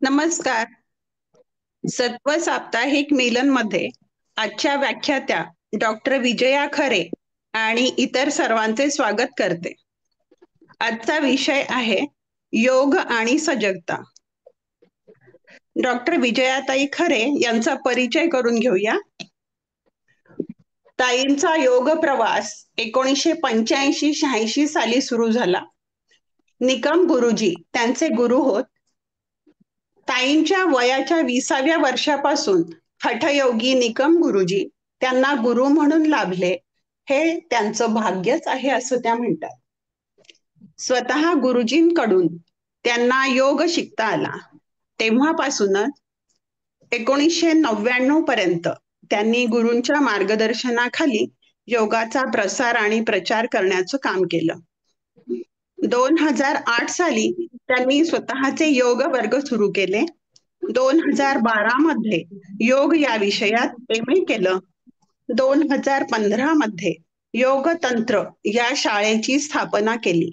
नमस्कार. सत्व साप्ताहिक मिलन मध्ये आजच्या व्याख्यात्या डॉक्टर विजया खरे आणि इतर सर्वांचे स्वागत करते. आजचा विषय आहे योग आणि सजगता. डॉक्टर विजयाताई खरे यांचा परिचय करून घेऊया. ताईंचा योग प्रवास 1985-86 साली सुरू झाला. निकम गुरुजी त्यांचे गुरु होत. ताईंच्या वयाच्या 20व्या वर्षापासून हठयोगी निकम गुरुजी त्यांना गुरु म्हणून लाभले, हे त्यांचं भाग्यच आहे असं त्या म्हणतात. स्वतः गुरुजींकडून त्यांना योग शिकता आला. तेव्हापासूनच 1999 पर्यंत त्यांनी गुरूंच्या मार्गदर्शनाखाली योगाचा प्रसार आणि प्रचार करण्याचं काम केलं. 2008 साली त्यांनी स्वतःचे योग वर्ग सुरू केले. 2012 मध्ये योग या विषयात MA केलं. 2015 मध्ये योग तंत्र या शाळेची स्थापना केली.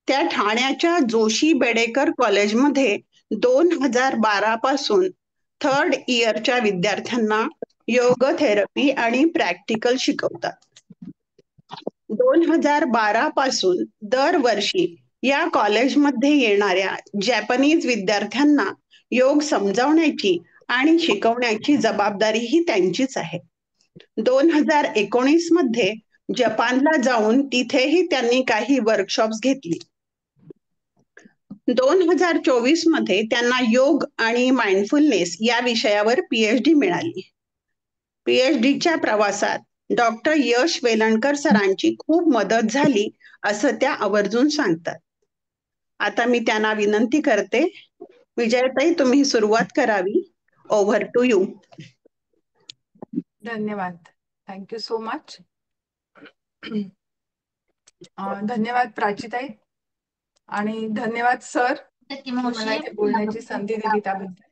त्या ठाण्याच्या जोशी बेडेकर कॉलेजमध्ये 2012 पासून थर्ड इयरच्या विद्यार्थ्यांना योग थेरपी आणि प्रॅक्टिकल शिकवतात. 2012 पासून दरवर्षी या कॉलेजमध्ये येणाऱ्या जॅपनीज विद्यार्थ्यांना योग समजावण्याची आणि शिकवण्याची जबाबदारी ही त्यांचीच आहे. 2019 मध्ये जपानला जाऊन तिथेही त्यांनी काही वर्कशॉप्स घेतली. 2024 मध्ये त्यांना योग आणि माइंडफुलनेस या विषयावर PhD मिळाली. PhDच्या प्रवासात डॉक्टर यश वेलणकर सरांची खूप मदत झाली असं त्या आवर्जून सांगतात. आता मी त्यांना विनंती करते, विजयताई तुम्ही सुरुवात करावी. Over to you. धन्यवाद. Thank you so much. धन्यवाद प्राचीताई आणि धन्यवाद सर, मला इथे बोलण्याची संधी दिली त्याबद्दल.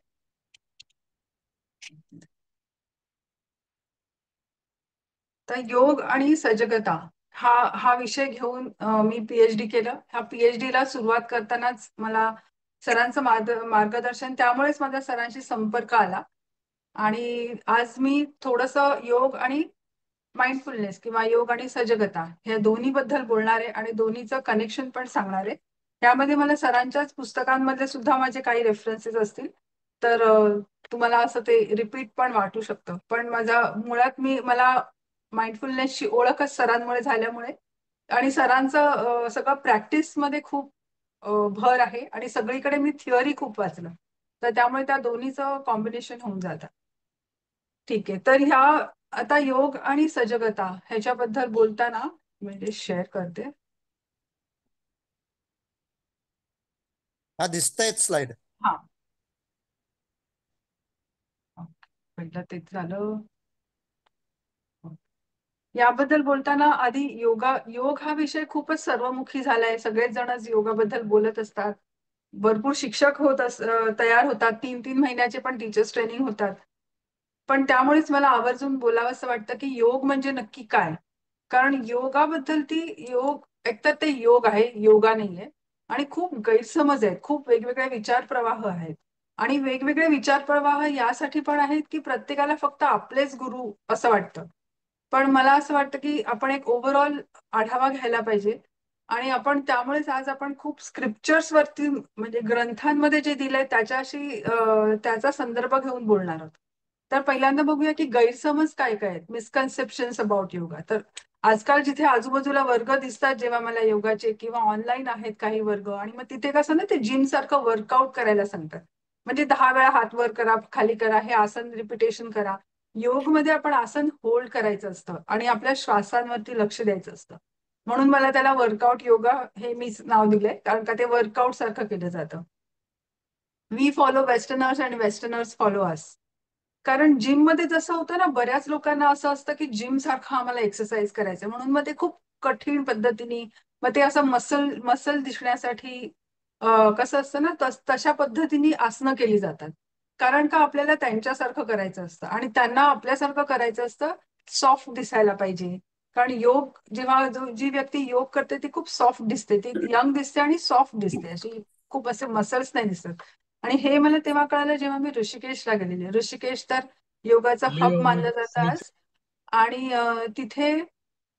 तर योग आणि सजगता हा विषय घेऊन मी PhD केलं. ह्या PhD ला सुरुवात करतानाच मला सरांचं मार्गदर्शन, त्यामुळेच माझा सरांशी संपर्क आला आणि आज मी थोडंसं योग आणि माइंडफुलनेस किंवा योग आणि सजगता ह्या दोन्ही बद्दल बोलणार आहे आणि दोन्हीचं कनेक्शन पण सांगणार आहे. त्यामध्ये मला सरांच्याच पुस्तकांमध्ये सुद्धा माझे काही रेफरन्सेस असतील, तर तुम्हाला असं ते रिपीट पण वाटू शकतं. पण मुळात मला माइंडफुलनेसची ओळखच सरांमुळे झाल्यामुळे आणि सरांचं सगळं प्रॅक्टिसमध्ये खूप भर आहे आणि सगळीकडे मी थिअरी खूप वाचलं, तर त्यामुळे त्या दोन्हीचं कॉम्बिनेशन होऊन जातं. ठीक आहे, तर आता योग आणि सजगता ह्याच्याबद्दल बोलताना म्हणजे शेअर करते. हा दिसतायत स्लाइड. हा, पहिलं तेच झालं. याबद्दल बोलताना आधी योग हा विषय खूपच सर्वमुखी झालाय. सगळेच जणच योगाबद्दल बोलत असतात. भरपूर शिक्षक तयार होतात. 3-3 महिन्याचे पण टीचर्स ट्रेनिंग होतात. पण त्यामुळेच मला आवर्जून बोलावं असं वाटतं की योग म्हणजे नक्की काय. कारण योगाबद्दल योग एकतर ते योग आहे, योगा नाहीये. आणि खूप गैरसमज आहेत, खूप वेगवेगळे विचार प्रवाह आहेत. आणि वेगवेगळे विचार प्रवाह यासाठी पण आहेत की प्रत्येकाला फक्त आपलेच गुरु असं वाटतं. पण मला असं वाटतं की आपण एक ओव्हरऑल आढावा घ्यायला पाहिजे आणि त्यामुळेच आज आपण खूप स्क्रिप्चर्स वरती म्हणजे ग्रंथांमध्ये जे दिलंय त्याचा संदर्भ घेऊन बोलणार आहोत. तर पहिल्यांदा बघूया की गैरसमज काय काय आहेत, मिसकन्सेप्शन्स अबाउट योगा. तर आजकाल जिथे आजूबाजूला वर्ग दिसतात जेव्हा मला योगाचे, किंवा ऑनलाईन आहेत काही वर्ग, आणि मग तिथे कसं ना ते जिम सारखं वर्कआउट करायला सांगतात. म्हणजे 10 वेळा हात वर करा, खाली करा, हे आसन रिपिटेशन करा. योगमध्ये आपण आसन होल्ड करायचं असतं आणि आपल्या श्वासांवरती लक्ष द्यायचं असतं. म्हणून मला त्याला वर्कआउट योगा हे मीच नाव दिलंय, कारण का ते वर्कआउट सारखं केलं जातं. We follow westerners and westerners follow us. कारण जिम मध्ये जसं होतं ना, बऱ्याच लोकांना असं असतं की जिम सारखं आम्हाला एक्सरसाइज करायचं, म्हणून मग ते खूप कठीण पद्धतीने, मग ते असं मसल दिसण्यासाठी कसं असतं ना, तशा पद्धतीने आसनं केली जातात. कारण का आपल्याला त्यांच्यासारखं करायचं असतं आणि त्यांना आपल्यासारखं करायचं असतं, सॉफ्ट दिसायला पाहिजे. कारण जेव्हा जी व्यक्ती योग करते ती खूप सॉफ्ट दिसते, ती यंग दिसते आणि सॉफ्ट दिसते, अशी खूप असे मसल्स नाही दिसत. आणि हे मला तेव्हा कळालं जेव्हा मी ऋषिकेशला गेलेले. ऋषिकेश तर योगाचा हब मानलं जातं आज. आणि तिथे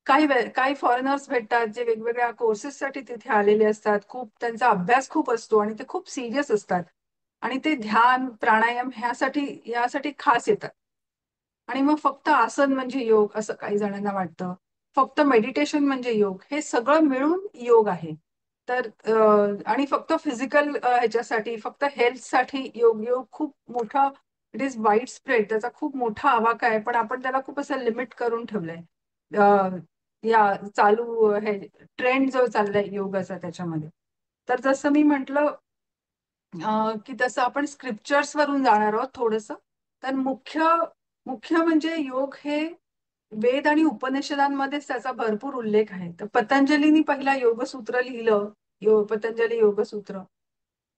काही फॉरेनर्स भेटतात जे वेगवेगळ्या कोर्सेससाठी तिथे आलेले असतात. खूप त्यांचा अभ्यास खूप असतो आणि ते खूप सिरियस असतात आणि ते ध्यान प्राणायाम यासाठी खास येतात. आणि मग फक्त आसन म्हणजे योग असं काही जणांना वाटतं. फक्त मेडिटेशन म्हणजे योग, हे सगळं मिळून योग आहे. तर आणि फक्त फिजिकल ह्याच्यासाठी फक्त हेल्थसाठी योग योग खूप मोठा, इट इज वाईड स्प्रेड, त्याचा खूप मोठा आवाका आहे. पण आपण त्याला खूप असं लिमिट करून ठेवलंय. या चालू हे ट्रेंड जो चाललाय योगाचा त्याच्यामध्ये. तर जसं मी म्हटलं की तसं आपण स्क्रिप्चर्स वरून जाणार आहोत थोडंसं. तर मुख्य मुख्य म्हणजे योग हे वेद आणि उपनिषदांमध्येच त्याचा भरपूर उल्लेख आहे. तर पतंजलीनी पहिला योगसूत्र लिहिलं, पतंजली योगसूत्र.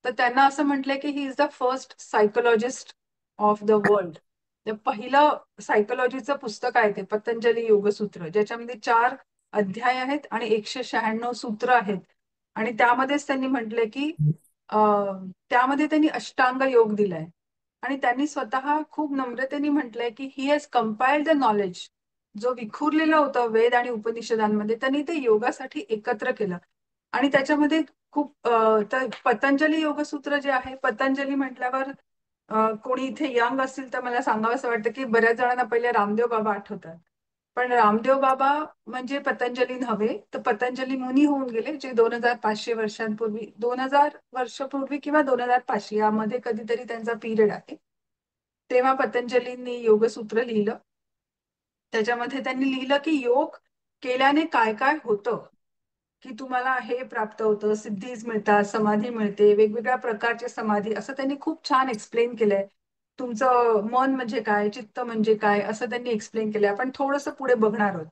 तर त्यांना असं म्हटलंय की he is the first psychologist of the world. तर पहिलं सायकोलॉजीचं पुस्तक आहे ते पतंजली योगसूत्र, ज्याच्यामध्ये 4 अध्याय आहेत आणि 196 सूत्र आहेत. आणि त्यामध्येच त्यांनी म्हटलंय की त्यामध्ये त्यांनी अष्टांग योग दिलाय. आणि त्यांनी स्वतः खूप नम्रतेने म्हटलंय की he has compiled the knowledge, जो विखुरलेला होता वेद आणि उपनिषदांमध्ये, त्यांनी ते योगासाठी एकत्र केलं. आणि त्याच्यामध्ये खूप तर पतंजली योगसूत्र जे आहे, पतंजली म्हटल्यावर कोणी इथे यंग असतील तर मला सांगावं असं वाटतं की बऱ्याच जणांना पहिले रामदेव बाबा आठवतात. पण रामदेव बाबा म्हणजे पतंजली नव्हे, तर पतंजली मुनी होऊन गेले, जे 2500 वर्षांपूर्वी, 2000 वर्षापूर्वी किंवा 2500 यामध्ये कधीतरी त्यांचा पिरियड आहे. तेव्हा पतंजलींनी योगसूत्र लिहिलं. त्याच्यामध्ये त्यांनी लिहिलं की योग केल्याने काय काय होतं, की तुम्हाला हे प्राप्त होतं, सिद्धीज मिळतात, समाधी मिळते, वेगवेगळ्या प्रकारचे समाधी, असं त्यांनी खूप छान एक्सप्लेन केलंय. तुमचं मन म्हणजे काय, चित्त म्हणजे काय, असं त्यांनी एक्सप्लेन केलंय. आपण थोडंसं पुढे बघणार आहोत.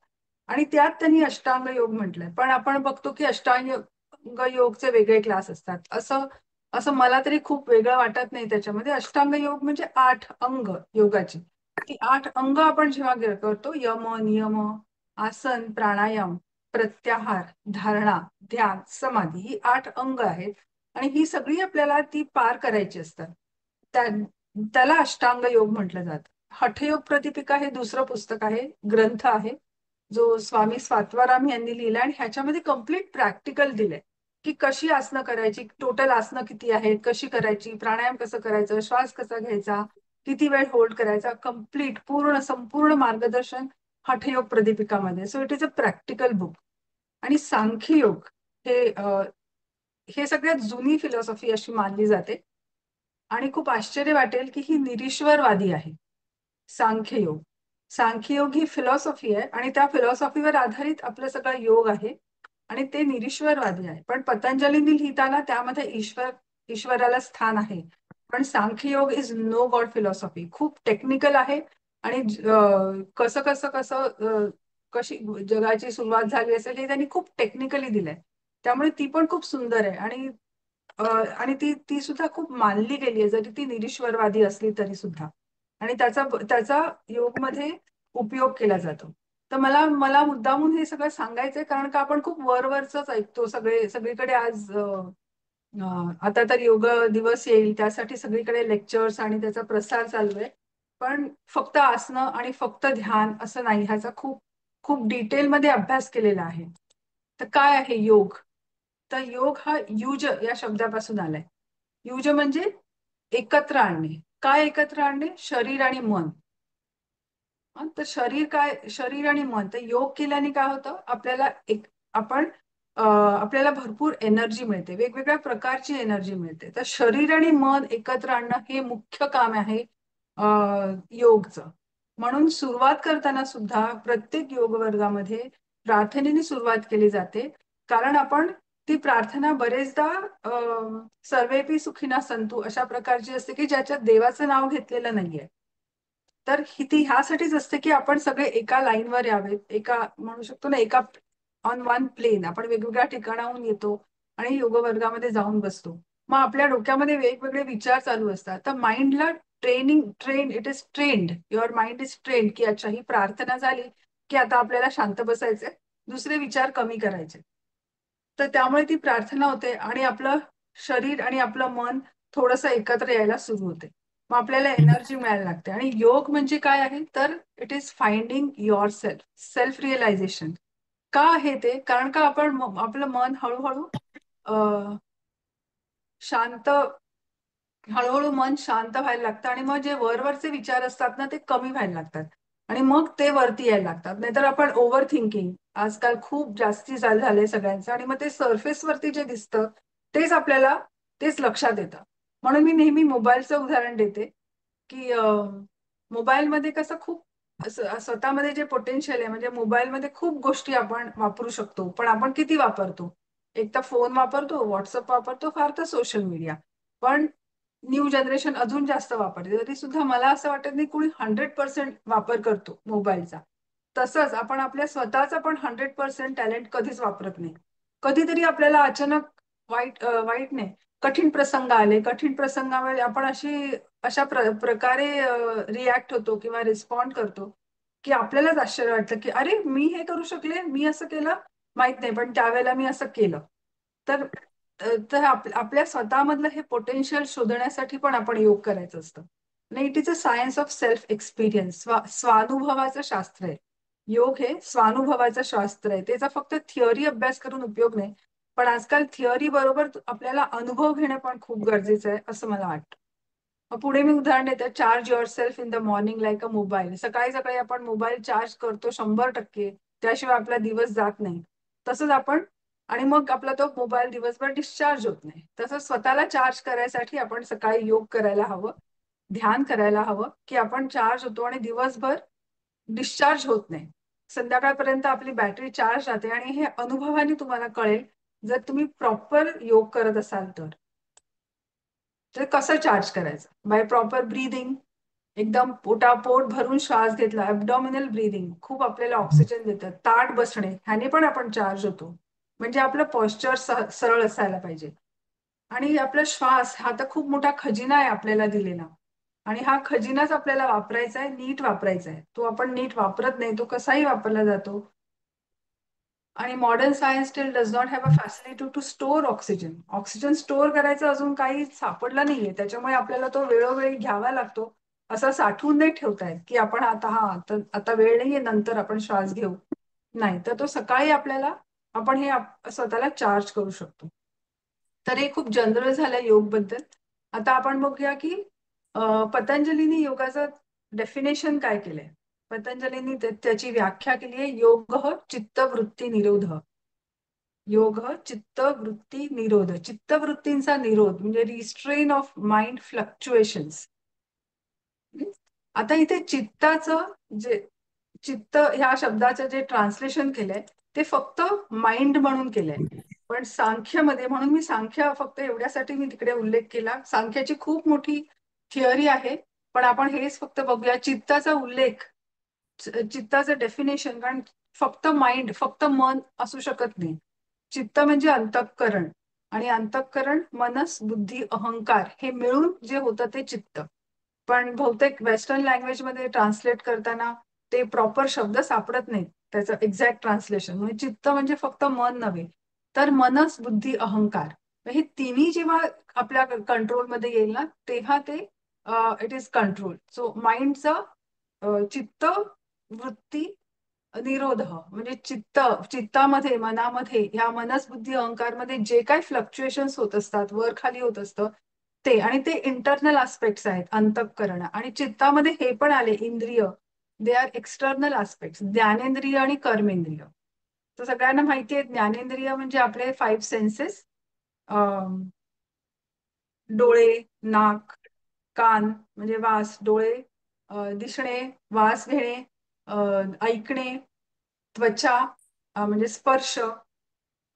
आणि त्यात त्यांनी अष्टांग योग म्हटलंय. पण आपण बघतो की अष्टांग योगचे वेगळे क्लास असतात. असं असं मला तरी खूप वेगळं वाटत नाही त्याच्यामध्ये. अष्टांग योग म्हणजे 8 अंग योगाची. ती 8 अंग आपण जेव्हा करतो, यम, नियम, आसन, प्राणायाम, प्रत्याहार, धारणा, ध्यान, समाधी, ही 8 अंग आहेत. आणि ही सगळी आपल्याला ती पार करायची असतात. त्याला अष्टांग योग म्हटलं जातं. हठयोग प्रतिपिका हे दुसरं पुस्तक आहे, ग्रंथ आहे, जो स्वामी स्वात्माराम यांनी लिहिला. आणि ह्याच्यामध्ये कम्प्लीट प्रॅक्टिकल दिलंय की कशी आसनं करायची, टोटल आसनं किती आहेत, कशी करायची, प्राणायाम कसं करायचं, श्वास कसा घ्यायचा, किती वेळ होल्ड करायचा, कम्प्लीट संपूर्ण मार्गदर्शन हठयोग प्रदीपिकामध्ये. So it is a practical book. आणि सांख्ययोग हे सगळ्यात जुनी फिलॉसॉफी अशी मानली जाते. आणि खूप आश्चर्य वाटेल की ही निरीश्वरवादी आहे. सांख्ययोग सांख्ययोग ही फिलॉसॉफी आहे आणि त्या फिलॉसॉफीवर आधारित आपलं सगळं योग आहे. आणि ते निरीश्वरवादी आहे. पण पतंजलींनी लिहिताना त्यामध्ये ईश्वराला स्थान आहे. पण Sankhyayoga is no god philosophy, खूप टेक्निकल आहे. आणि कसं कसं कसं कशी जगाची सुरुवात झाली असेल हे त्यांनी खूप टेक्निकली दिलंय. त्यामुळे ती पण खूप सुंदर आहे. आणि ती ती सुद्धा खूप मानली गेली आहे, जरी ती निरीश्वरवादी असली तरी सुद्धा. आणि त्याचा त्याचा योगमध्ये उपयोग केला जातो. तर मला मला मुद्दामून हे सगळं सांगायचंय, कारण का आपण खूप वरवरच ऐकतो सगळीकडे आज. आता तर योग दिवस येईल त्यासाठी सगळीकडे लेक्चर्स आणि त्याचा प्रसार चालू आहे. पण फक्त आसनं आणि फक्त ध्यान असं नाही, ह्याचा खूप खूप डिटेलमध्ये अभ्यास केलेला आहे. तर काय आहे योग? तर योग हा युज या शब्दापासून आलाय. युज म्हणजे एकत्र आणणे. काय एकत्र आणणे? शरीर आणि मन. तर शरीर आणि मन. तर योग केल्याने काय होतं, आपल्याला भरपूर एनर्जी मिळते, वेगवेगळ्या प्रकारची एनर्जी मिळते. तर शरीर आणि मन एकत्र आणणं हे मुख्य काम आहे योगचं. म्हणून सुरुवात करताना सुद्धा प्रत्येक योग वर्गामध्ये प्रार्थनेने सुरुवात केली जाते. कारण आपण ती प्रार्थना बरेचदा सर्वेपी सुखिना संतु अशा प्रकारची असते की ज्याच्यात देवाचं नाव घेतलेलं नाहीये. तर ती ह्यासाठीच असते की आपण सगळे एका लाईनवर यावेत, एका म्हणू शकतो ना, एका ऑन वन प्लेन. आपण वेगवेगळ्या ठिकाणाहून येतो आणि योग वर्गामध्ये जाऊन बसतो. मग आपल्या डोक्यामध्ये वेगवेगळे विचार चालू असतात. तर माइंडला it is trained, your mind is trained की अच्छा ही प्रार्थना झाली की आता आपल्याला शांत बसायचंय, दुसरे विचार कमी करायचे. तर त्यामुळे ती प्रार्थना होते आणि आपलं शरीर आणि आपलं मन थोडंसं एकत्र यायला सुरू होते. मग आपल्याला एनर्जी मिळायला लागते. आणि योग म्हणजे काय आहे तर it is finding yourself, self realization. का आहे ते? कारण का आपण आपलं मन हळूहळू शांत, हळूहळू मन शांत व्हायला लागतं आणि मग जे वरवरचे विचार असतात ना ते कमी व्हायला लागतात आणि मग ते वरती यायला लागतात. नाहीतर आपण ओव्हर थिंकिंग आजकाल खूप जास्ती झालंय सगळ्यांचं आणि मग ते सरफेस वरती जे दिसतं तेच आपल्याला तेच लक्षात येतं. म्हणून मी नेहमी मोबाईलचं उदाहरण देते की मोबाईलमध्ये कसं खूप स्वतःमध्ये जे पोटेन्शियल आहे, म्हणजे मोबाईलमध्ये खूप गोष्टी आपण वापरू शकतो, पण आपण किती वापरतो? एक तर फोन वापरतो, व्हॉट्सअप वापरतो, फार तर सोशल मीडिया. पण न्यू जनरेशन अजून जास्त वापरते. तरी सुद्धा मला असं वाटत नाही कोणी 100% वापर करतो मोबाईलचा. तसंच आपण आपल्या स्वतःचा पण 100% टॅलेंट कधीच वापरत नाही. कधीतरी आपल्याला अचानक वाईट नाही, कठीण प्रसंग आले, कठीण प्रसंगामध्ये आपण अशा प्रकारे रिॲक्ट होतो किंवा रिस्पॉन्ड करतो की आपल्यालाच आश्चर्य वाटतं की अरे मी हे करू शकले, मी असं केलं, माहित नाही पण त्यावेळेला मी असं केलं. तर तर आपल्या स्वतःमधलं हे पोटेन्शियल शोधण्यासाठी पण आपण योग करायचं असतं. आणि it is a science of self experience. स्वानुभवाचं शास्त्र आहे योग. हे स्वानुभवाचं शास्त्र आहे. त्याचा फक्त थिअरी अभ्यास करून उपयोग नाही, पण आजकाल थिअरी बरोबर आपल्याला अनुभव घेणं पण खूप गरजेचं आहे असं मला वाटतं. पुढे मी उदाहरण देते. Charge your self in the morning like a mobile. सकाळी सकाळी आपण मोबाईल चार्ज करतो 100%, त्याशिवाय आपला दिवस जात नाही. तसंच आपण आणि मग आपला तो मोबाईल दिवसभर डिस्चार्ज होत नाही. तसंच स्वतःला चार्ज करायसाठी आपण सकाळी योग करायला हवं, ध्यान करायला हवं, की आपण चार्ज होतो आणि दिवसभर डिस्चार्ज होत नाही. संध्याकाळपर्यंत आपली बॅटरी चार्ज राहते आणि हे अनुभवाने तुम्हाला कळेल जर तुम्ही प्रॉपर योग करत असाल तर. तर कसं चार्ज करायचं? By proper breathing. एकदम पोट भरून श्वास घेतला, ॲब्डॉमिनल ब्रीदिंग खूप आपल्याला ऑक्सिजन देतं. ताठ बसणे, ह्याने पण आपण चार्ज होतो. म्हणजे आपलं पॉस्चर सरळ असायला पाहिजे. आणि आपला श्वास हा तर खूप मोठा खजिना आहे आपल्याला दिलेला, आणि हा खजिनाच आपल्याला वापरायचा आहे, नीट वापरायचा आहे. तो आपण नीट वापरत नाही, तो कसाही वापरला जातो. आणि modern science still does not have a facility to store oxygen. Oxygen store करायचं अजून काही सापडलं नाहीये, त्याच्यामुळे आपल्याला तो वेळोवेळी घ्यावा लागतो. असं साठवून नाही ठेवतायत की आपण आता वेळ नाहीये, नंतर आपण श्वास घेऊ. नाही, तर तो सकाळी आपण हे स्वतःला चार्ज करू शकतो. तर हे खूप जनरल झालं योग बद्दल. आता आपण बघूया की पतंजलीने योगाचं डेफिनेशन काय केलंय. पतंजलींनी त्याची व्याख्या केली आहे, योग चित्तवृत्ती निरोध. योग चित्तवृत्ती निरोध. चित्तवृत्तींचा निरोध म्हणजे रिस्ट्रेन ऑफ माइंड फ्लक्च्युएशन्स. आता इथे चित्त ह्या शब्दाचं जे ट्रान्सलेशन केलंय ते फक्त माइंड म्हणून केलंय. पण सांख्यमध्ये, म्हणून मी सांख्य फक्त एवढ्यासाठी मी तिकडे उल्लेख केला, सांख्याची खूप मोठी थिअरी आहे, पण आपण हेच फक्त बघूया चित्ताचा उल्लेख, चित्ताचं डेफिनेशन. कारण फक्त माइंड, फक्त मन असू शकत नाही. चित्त म्हणजे अंतःकरण, आणि अंतःकरण मनस बुद्धी अहंकार हे मिळून जे होतं ते चित्त. पण बहुतेक वेस्टर्न लँग्वेज मध्ये ट्रान्सलेट करताना ते प्रॉपर शब्द सापडत नाहीत त्याचं एक्झॅक्ट ट्रान्सलेशन. म्हणजे चित्त म्हणजे फक्त मन नव्हे, तर मनस बुद्धी अहंकार हे तिन्ही जेव्हा आपल्या कंट्रोलमध्ये येईल ना, तेव्हा ते इट इज कंट्रोल. सो माइंडचं चित्त वृत्ती निरोध म्हणजे चित्तामध्ये, मनामध्ये, ह्या मनस बुद्धी अहंकारमध्ये जे काही फ्लक्च्युएशन्स होत असतात, वर खाली होत असतं ते, आणि ते इंटरनल आस्पेक्ट्स आहेत अंतःकरण. आणि चित्तामध्ये हे पण आले इंद्रिय, दे आर एक्सटर्नल आस्पेक्ट्स, ज्ञानेंद्रिय आणि कर्मेंद्रिय. तर सगळ्यांना माहिती आहे ज्ञानेंद्रिय म्हणजे आपले 5 सेन्सेस, डोळे, नाक, कान म्हणजे वास, डोळे, दिसणे, वास घेणे, ऐकणे, त्वचा म्हणजे स्पर्श,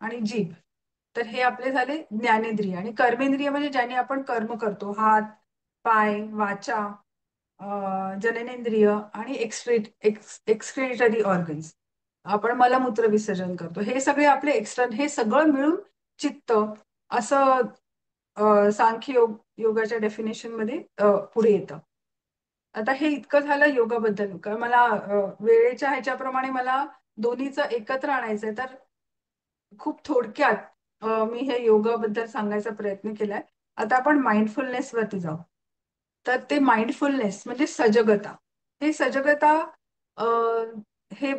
आणि जीभ. तर हे आपले झाले ज्ञानेंद्रिय. आणि कर्मेंद्रिय म्हणजे ज्याने आपण कर्म करतो, हात, पाय, वाचा, जननेंद्रिय आणि एक्सक्रिटरी ऑर्गन्स, आपण मलमूत्र विसर्जन करतो. हे सगळे आपले हे सगळं मिळून चित्त असं सांख्य योगाच्या डेफिनेशन मध्ये पुढे येतं. आता हे इतकं झालं योगाबद्दल. कारण मला वेळेच्या ह्याच्याप्रमाणे मला दोन्हीचं एकत्र आणायचंय, तर खूप थोडक्यात मी हे योगाबद्दल सांगायचा प्रयत्न केलाय. आता आपण माइंडफुलनेस वरती जाऊ. तर ते माइंडफुलनेस म्हणजे सजगता. हे सजगता हे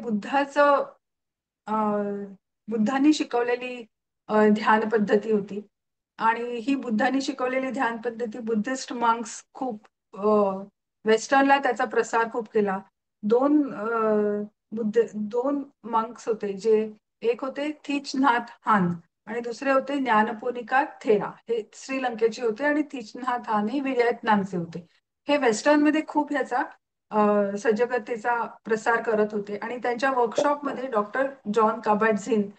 बुद्धांनी शिकवलेली ध्यान पद्धती होती. आणि ही बुद्धांनी शिकवलेली ध्यान पद्धती बुद्धिस्ट मंक्स खूप वेस्टर्नला त्याचा प्रसार खूप केला. दोन मंक्स होते, जे एक होते थीच नाथ हान आणि दुसरे होते ज्ञानपोनिका थेरा. हे श्रीलंकेचे होते आणि थीच नाथ हान हे व्हिएतनामचे होते. हे वेस्टर्नमध्ये खूप ह्याचा सजगतेचा प्रसार करत होते. आणि त्यांच्या वर्कशॉपमध्ये डॉक्टर जॉन काबट-झिन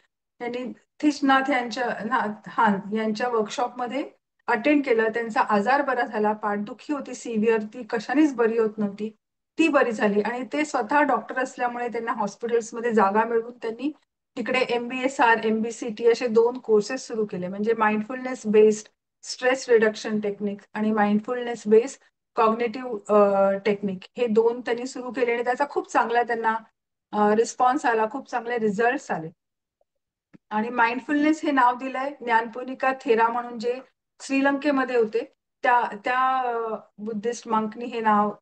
यांनी थीच नाथ हान यांच्या वर्कशॉपमध्ये अटेंड केलं. त्यांचा आजार बरा झाला, पाठदुखी होती सिव्हिअर, ती कशानेच बरी होत नव्हती, ती बरी झाली. आणि ते स्वतः डॉक्टर असल्यामुळे त्यांना हॉस्पिटल्समध्ये जागा मिळवून त्यांनी तिकडे MBSR MBCT असे 2 कोर्सेस सुरू केले. म्हणजे mindfulness based stress reduction technique आणि माइंडफुलनेस बेस्ड कॉग्नेटिव्ह टेक्निक, हे 2 त्यांनी सुरू केले. आणि त्याचा खूप चांगला त्यांना रिस्पॉन्स आला, खूप चांगले रिझल्ट्स आले. आणि माइंडफुलनेस हे नाव दिलंय ज्ञानपोनिका थेरा म्हणून, जे श्रीलंकेमध्ये होते, त्या बुद्धिस्ट मंकनी हे नाव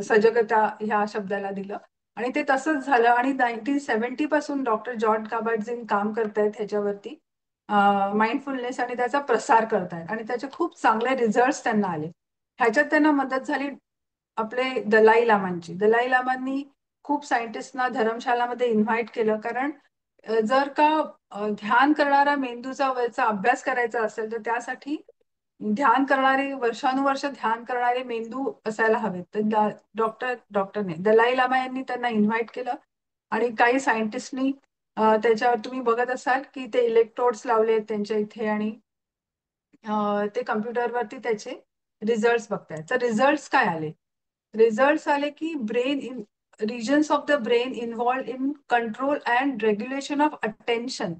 सजगता ह्या शब्दाला दिलं. आणि ते तसंच झालं. आणि 1970 पासून डॉक्टर जॉन काबट-झिन काम करतायत ह्याच्यावरती, माइंडफुलनेस, आणि त्याचा प्रसार करतायत. आणि त्याचे खूप चांगले रिझल्ट्स त्यांना आले. ह्याच्यात त्यांना मदत झाली आपले दलाई लामांची. दलाई लामांनी खूप सायंटिस्टना धर्मशालामध्ये इन्व्हाइट केलं, कारण जर का ध्यान करणारा मेंदूचा वरचा अभ्यास करायचा असेल, तर त्यासाठी ध्यान करणारे, वर्षानुवर्ष ध्यान करणारे मेंदू असायला हवेत. तर डॉक्टरने दलाई लामा यांनी त्यांना इन्व्हाइट केलं. आणि काही सायंटिस्टनी त्याच्यावर तुम्ही बघत असाल की ते इलेक्ट्रोड्स लावले त्यांच्या इथे, आणि ते कम्प्युटरवरती त्याचे रिझल्ट्स बघतायत. तर रिझल्ट्स काय आले? रिझल्ट्स आले की regions of the brain involve in control and regulation of attention.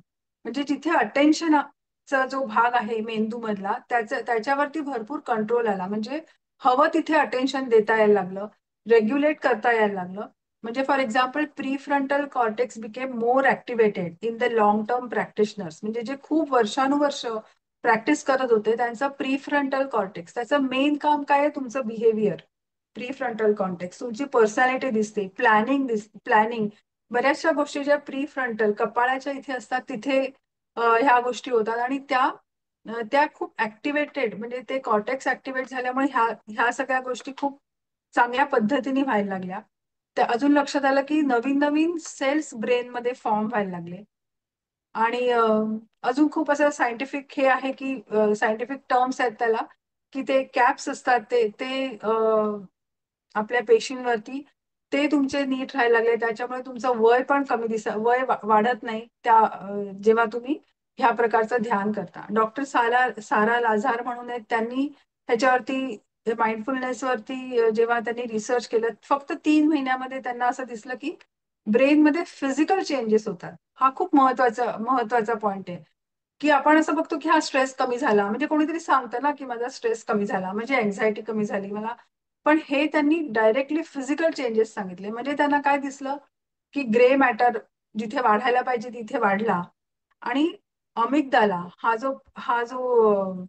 म्हणजे जिथे अटेन्शनचा जो भाग आहे मेंदू मधला, त्याच्यावरती भरपूर कंट्रोल आला. म्हणजे हवं तिथे अटेन्शन देता यायला लागलं, रेग्युलेट करता यायला लागलं. म्हणजे for example prefrontal cortex became more activated in the long term practitioners. म्हणजे जे खूप वर्षानुवर्ष प्रॅक्टिस करत होते, त्यांचा प्रीफ्रंटल कॉर्टेक्स, त्याचं मेन काम काय आहे? तुमचं बिहेवियर. प्रीफ्रंटल कॉर्टेक्स, तुमची पर्सनॅलिटी दिसते, प्लॅनिंग, बऱ्याचशा गोष्टी ज्या प्रीफ्रंटल कपाळाच्या इथे असतात, तिथे ह्या गोष्टी होतात. आणि त्या खूप ऍक्टिव्हेटेड, म्हणजे ते कॉर्टेक्स ऍक्टिव्हेट झाल्यामुळे ह्या सगळ्या गोष्टी खूप चांगल्या पद्धतीने व्हायला लागल्या. त्या अजून लक्षात आलं की नवीन नवीन सेल्स ब्रेन मध्ये फॉर्म व्हायला लागले. आणि अजून खूप असं सायंटिफिक हे आहे की सायंटिफिक टर्म्स आहेत त्याला, की ते कॅप्स असतात, ते आपल्या पेशींवरती ते तुमचे नीट राहायला लागले. त्याच्यामुळे तुमचं वय पण वय वाढत नाही त्या जेव्हा तुम्ही ह्या प्रकारचं ध्यान करता. डॉक्टर सारा लाझार म्हणून आहेत, त्यांनी ह्याच्यावरती माइंडफुलनेस वरती जेव्हा त्यांनी रिसर्च केलं, फक्त 3 महिन्यामध्ये त्यांना असं दिसलं की ब्रेनमध्ये फिजिकल चेंजेस होतात. हा खूप महत्वाचा पॉइंट आहे, की आपण असं बघतो की हा स्ट्रेस कमी झाला, म्हणजे कोणीतरी सांगतं ना की माझा स्ट्रेस कमी झाला, म्हणजे अँझायटी कमी झाली मला. पण हे त्यांनी डायरेक्टली फिजिकल चेंजेस सांगितले. म्हणजे त्यांना काय दिसलं की ग्रे मॅटर जिथे वाढायला पाहिजे तिथे वाढला. आणि अमिगडाला हा जो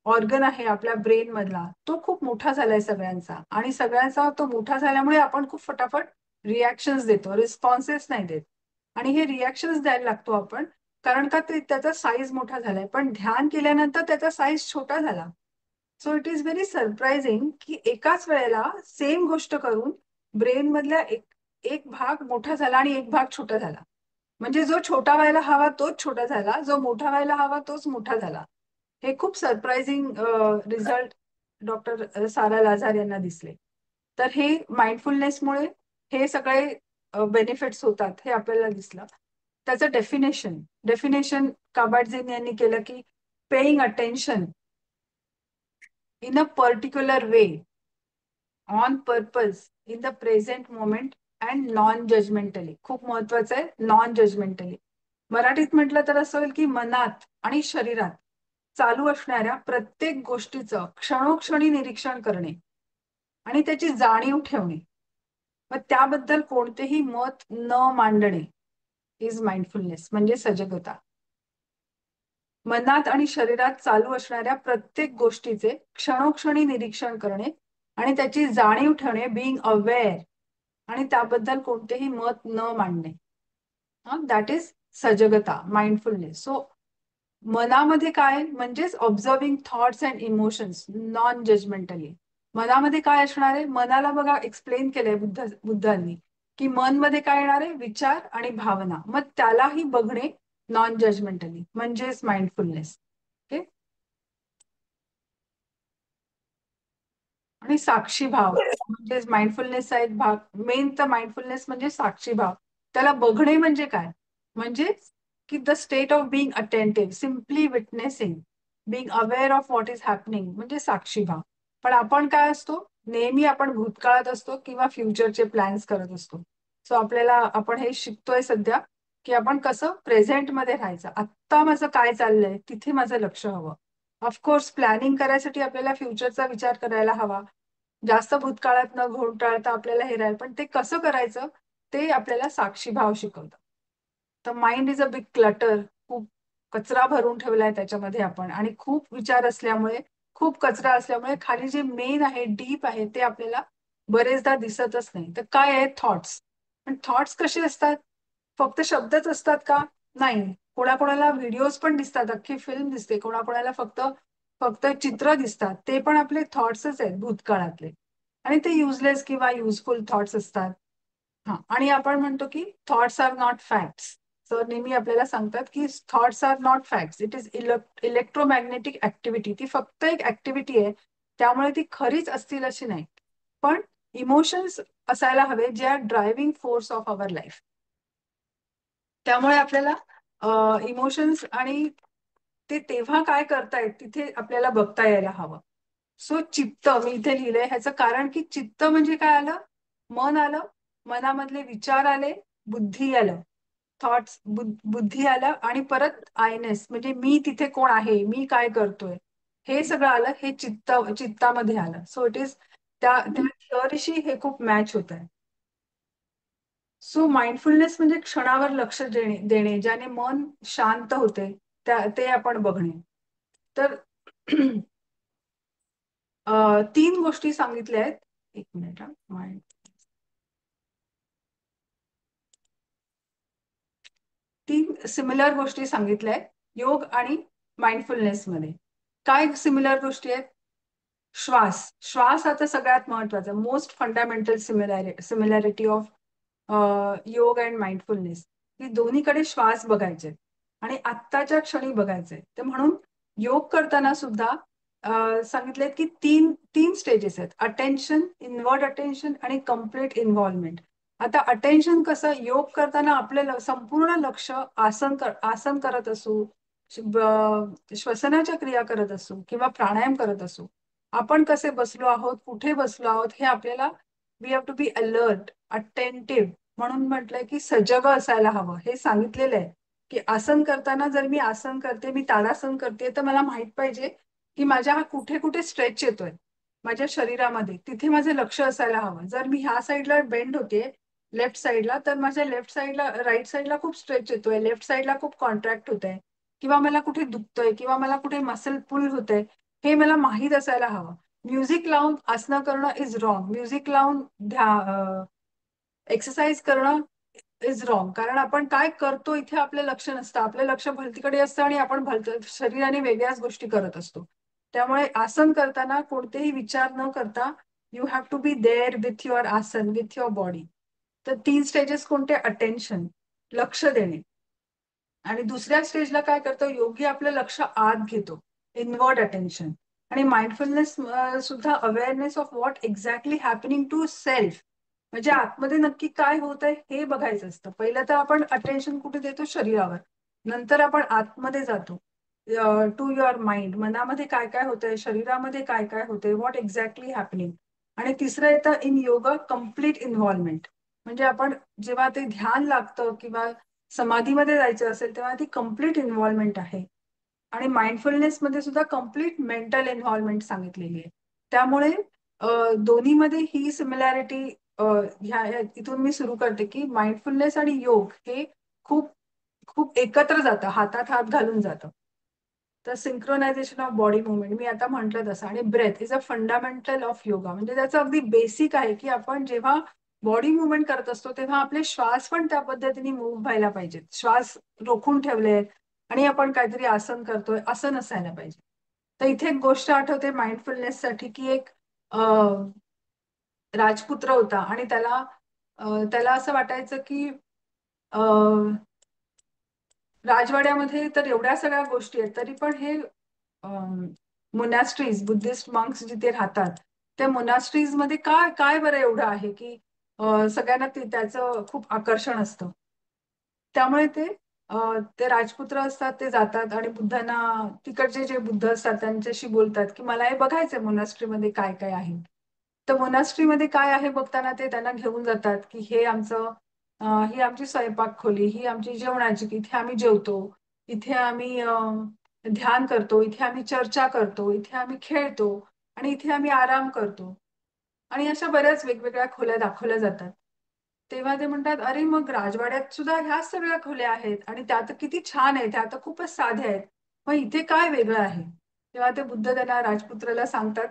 ऑर्गन आहे आपल्या ब्रेन मधला, तो खूप मोठा झालाय सगळ्यांचा. आणि सगळ्यांचा तो मोठा झाल्यामुळे आपण खूप फटाफट रिॲक्शन्स देतो, रिस्पॉन्सेस नाही देत. आणि हे रिॲक्शन्स द्यायला लागतो आपण, कारण का त्याचा साईज मोठा झालाय. पण ध्यान केल्यानंतर त्याचा साईज छोटा झाला. So it is very surprising की एकाच वेळेला सेम गोष्ट करून ब्रेन मधला एक भाग मोठा झाला आणि एक भाग छोटा झाला. म्हणजे जो छोटा व्हायला हवा तोच छोटा झाला, जो मोठा व्हायला हवा तोच मोठा झाला. हे खूप सरप्राइझिंग रिझल्ट डॉक्टर सारा लाझार यांना दिसले. तर हे माइंडफुलनेसमुळे हे सगळे बेनिफिट्स होतात हे आपल्याला दिसलं. त्याचं डेफिनेशन काबट-झिन यांनी केलं की paying attention in a particular way, on purpose, in the present moment and non-judgmentally. खूप महत्वाचं आहे, नॉन जजमेंटली. मराठीत म्हटलं तर असं होईल की मनात आणि शरीरात चालू असणाऱ्या प्रत्येक गोष्टीचं क्षणोक्षणी निरीक्षण करणे आणि त्याची जाणीव ठेवणे व त्याबद्दल कोणतेही मत न मांडणे इज माइंडफुलनेस, म्हणजे सजगता. मनात आणि शरीरात चालू असणाऱ्या प्रत्येक गोष्टीचे क्षणोक्षणी निरीक्षण करणे आणि त्याची जाणीव ठेवणे, बिईंग अवेअर, आणि त्याबद्दल कोणतेही मत न मांडणे. दॅट इज सजगता, माइंडफुलनेस. सो मनामध्ये काय म्हणजेच observing thoughts and emotions non judgmentally. मनामध्ये काय असणार आहे? मनाला बघा एक्सप्लेन केलंय बुद्धांनी की मन मध्ये काय येणार आहे? विचार आणि भावना. मग त्यालाही बघणे नॉन जजमेंटली म्हणजेच माइंडफुलनेस. ओके. आणि साक्षी भाव म्हणजे माइंडफुलनेसचा एक भाग. मेन तर माइंडफुलनेस म्हणजे साक्षी भाव. त्याला बघणे म्हणजे काय? म्हणजे की the state of being attentive, simply witnessing, being aware of what is happening म्हणजे साक्षी भाव. पण आपण काय असतो? नेहमी आपण भूतकाळात असतो किंवा फ्युचरचे प्लॅन्स करत असतो. सो आपल्याला आपण हे शिकतोय सध्या की आपण कसं प्रेझेंटमध्ये राहायचं. आत्ता माझं काय चाललंय तिथे माझं लक्ष हवं. ऑफकोर्स प्लॅनिंग करायसाठी आपल्याला फ्युचरचा विचार करायला हवा. जास्त भूतकाळात न घोटाळता आपल्याला हे राहील. पण ते कसं करायचं ते आपल्याला साक्षी भाव शिकवतं. तर mind is a big clutter. खूप कचरा भरून ठेवलाय त्याच्यामध्ये आपण, आणि खूप विचार असल्यामुळे, खूप कचरा असल्यामुळे खाली जे मेन आहे, डीप आहे, ते आपल्याला बरेचदा दिसतच नाही. तर काय आहे? थॉट्स. पण थॉट्स कसे असतात? फक्त शब्दच असतात का? नाही. कोणाकोणाला व्हिडिओज पण दिसतात, अख्खी फिल्म दिसते. कोणाकोणाला फक्त फक्त चित्र दिसतात. ते पण आपले थॉट्सच आहेत भूतकाळातले, आणि ते युजलेस किंवा युजफुल थॉट्स असतात. हा, आणि आपण म्हणतो की thoughts are not facts. Sir नेहमी आपल्याला सांगतात की thoughts are not facts, it is electromagnetic activity. ती फक्त एक ऍक्टिव्हिटी आहे, त्यामुळे ती खरीच असतील अशी नाही. पण इमोशन्स असायला हवे जे are driving force of our life. त्यामुळे आपल्याला इमोशन्स आणि ते तेव्हा काय करतायत तिथे आपल्याला बघता यायला हवं. सो चित्त मी इथे लिहिलंय, ह्याचं कारण की चित्त म्हणजे काय आलं? मन आलं, मनामधले विचार आले, बुद्धी आलं, थॉट्स, बुद्धी आलं, आणि परत आयनेस म्हणजे मी तिथे कोण आहे, मी काय करतोय, हे सगळं आलं. हे चित्तामध्ये आलं. सो इट इज त्या थिअरीशी हे खूप मॅच होत आहे. सो माइंडफुलनेस म्हणजे क्षणावर लक्ष देणे ज्याने मन शांत होते, ते आपण बघणे. तर 3 गोष्टी सांगितल्या आहेत. एक मिनिट हा. माइंड 3 सिमिलर गोष्टी सांगितल्या आहेत योग आणि माइंडफुलनेस मध्ये. काय सिमिलर गोष्टी आहेत? श्वास. श्वास आता सगळ्यात महत्वाचा, मोस्ट फंडामेंटल सिमिलॅरिटी ऑफ योग अँड माइंडफुलनेस. की दोन्हीकडे श्वास बघायचे आणि आत्ताच्या क्षणी बघायचे. तर म्हणून योग करताना सुद्धा सांगितले की तीन तीन स्टेजेस आहेत: अटेन्शन, इनवर्ड अटेन्शन आणि कम्प्लीट इन्व्हॉल्वमेंट. आता अटेन्शन कसं? योग करताना आपलं संपूर्ण लक्ष आसन करत असू, श्वसनाच्या क्रिया करत असू किंवा प्राणायाम करत असू, आपण कसे बसलो आहोत, कुठे बसलो आहोत, हे आपल्याला we have to be alert, attentive. म्हणून म्हटलंय की सजग असायला हवं. हे सांगितलेलं आहे की आसन करताना जर मी आसन करते, मी ताडासन करते, तर मला माहित पाहिजे की माझ्या हा कुठे कुठे स्ट्रेच येतोय माझ्या शरीरामध्ये, तिथे माझं लक्ष असायला हवं. जर मी ह्या साईडला बेंड होते, लेफ्ट साईडला, तर माझ्या लेफ्ट साईडला, राईट साईडला खूप स्ट्रेच येतोय, लेफ्ट साईडला खूप कॉन्ट्रॅक्ट होत आहे, किंवा मला कुठे दुखतोय, किंवा मला कुठे मसल पुल होतंय, हे मला माहीत असायला हवं. म्युझिक लावून आसनं करणं इज रॉंग. म्युझिक लावून एक्सरसाइज करणं इज रॉंग. कारण आपण काय करतो इथे आपलं लक्ष नसतं. आपलं लक्ष भलतीकडे असतं आणि आपण शरीराने वेगळ्याच गोष्टी करत असतो. त्यामुळे आसन करताना कोणतेही विचार न करता you have to be there with your asana, with your body. तर 3 स्टेजेस कोणते? अटेन्शन, लक्ष देणे. आणि दुसऱ्या स्टेजला काय करतो? योगी आपलं लक्ष आत घेतो, इनवर्ड अटेन्शन. आणि माइंडफुलनेस सुद्धा awareness of what exactly happening to self, म्हणजे आतमध्ये नक्की काय होत आहे हे बघायचं असतं. पहिलं तर आपण अटेन्शन कुठे देतो? शरीरावर. नंतर आपण आतमध्ये जातो, टू युअर माइंड, मनामध्ये काय काय होतंय, शरीरामध्ये काय काय होतंय, व्हॉट एक्झॅक्टली हॅपनिंग. आणि तिसरं येतं इन योगा कम्प्लीट इन्व्हॉल्वमेंट. म्हणजे आपण जेव्हा ते ध्यान लागतं किंवा समाधीमध्ये जायचं असेल तेव्हा ती कम्प्लीट इन्व्हॉल्वमेंट आहे. आणि माइंडफुलनेस मध्ये सुद्धा कम्प्लीट मेंटल इन्व्हॉल्वमेंट सांगितलेली आहे. त्यामुळे दोन्हीमध्ये ही सिमिलॅरिटी, इथून मी सुरू करते की माइंडफुलनेस आणि योग हे खूप खूप एकत्र जातं, हातात हात घालून जातं. तर सिंक्रोनायझेशन ऑफ बॉडी मुवमेंट मी आता म्हटलं तसं, आणि breath is a fundamental of yoga. म्हणजे त्याचं अगदी बेसिक आहे की आपण जेव्हा बॉडी मुवमेंट करत असतो तेव्हा आपले श्वास पण त्या पद्धतीने मूव्ह व्हायला पाहिजेत. श्वास रोखून ठेवले आणि आपण काहीतरी आसन करतोय असं नसायला पाहिजे. तर इथे एक गोष्ट आठवते माइंडफुलनेस साठी की एक राजपुत्र होता आणि त्याला असं वाटायचं की राजवाड्यामध्ये तर एवढ्या सगळ्या गोष्टी आहेत, तरी पण हे मोनॅस्ट्रीज, बुद्धिस्ट मॉन्क्स जिथे राहतात त्या मोनॅस्ट्रीज मध्ये काय काय बरं एवढं आहे की सगळ्यांना त्याचं खूप आकर्षण असतं. त्यामुळे ते राजपुत्र असतात, ते जातात आणि बुद्धांना, तिकडचे जे बुद्ध असतात त्यांच्याशी बोलतात की मला हे बघायचंय मोनॅस्ट्री मध्ये काय काय आहे. तर मोनॅस्ट्री मध्ये काय आहे बघताना ते त्यांना घेऊन जातात की ही आमची स्वयंपाक खोली, ही आमची जेवणाची, इथे आम्ही जेवतो, इथे आम्ही ध्यान करतो, इथे आम्ही चर्चा करतो, इथे आम्ही खेळतो आणि इथे आम्ही आराम करतो. आणि अशा बऱ्याच वेगवेगळ्या खोल्या दाखवल्या जातात. तेव्हा ते म्हणतात, अरे मग राजवाड्यात सुद्धा ह्याच सगळ्या खोल्या आहेत आणि त्या तर किती छान आहेत, त्या तर खूपच साध्या आहेत, मग इथे काय वेगळं आहे. तेव्हा ते बुद्ध त्यांना, राजपुत्राला सांगतात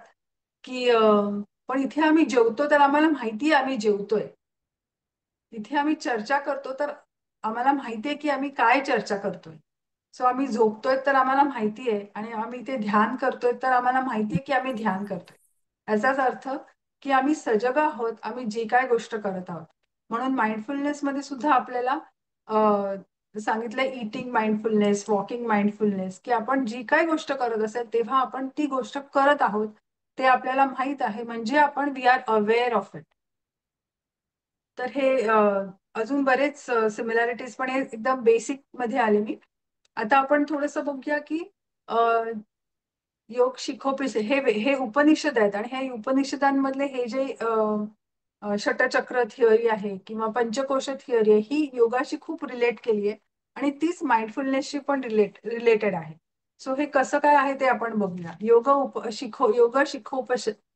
की पण इथे आम्ही जेवतो तर आम्हाला माहिती आहे आम्ही जेवतोय, इथे आम्ही चर्चा करतो तर आम्हाला माहितीये की आम्ही काय चर्चा करतोय. सो आम्ही झोपतोय तर आम्हाला माहिती आहे, आणि आम्ही इथे ध्यान करतोय तर आम्हाला माहितीये की आम्ही ध्यान करतोय. याचाच अर्थ की आम्ही सजग आहोत, आम्ही जी काय गोष्ट करत आहोत. म्हणून माइंडफुलनेस मध्ये सुद्धा आपल्याला सांगितलंय इटिंग माइंडफुलनेस, वॉकिंग माइंडफुलनेस, की आपण जी काय गोष्ट करत असेल तेव्हा आपण ती गोष्ट करत आहोत ते आपल्याला माहित आहे, म्हणजे आपण we are aware of it. तर हे अजून बरेच सिमिलॅरिटीज, पण हे एकदम बेसिक मध्ये आले मी. आता आपण थोडस बघूया की योग शिखोपनिषद हे उपनिषद आहेत, आणि हे उपनिषदांमधले हे जे षटचक्र थिअरी आहे किंवा पंचकोश थिअरी आहे, ही योगाशी खूप रिलेट केली आहे आणि तीच माइंडफुलनेसशी पण रिलेटेड आहे. सो हे कसं काय आहे ते आपण बघूया. योग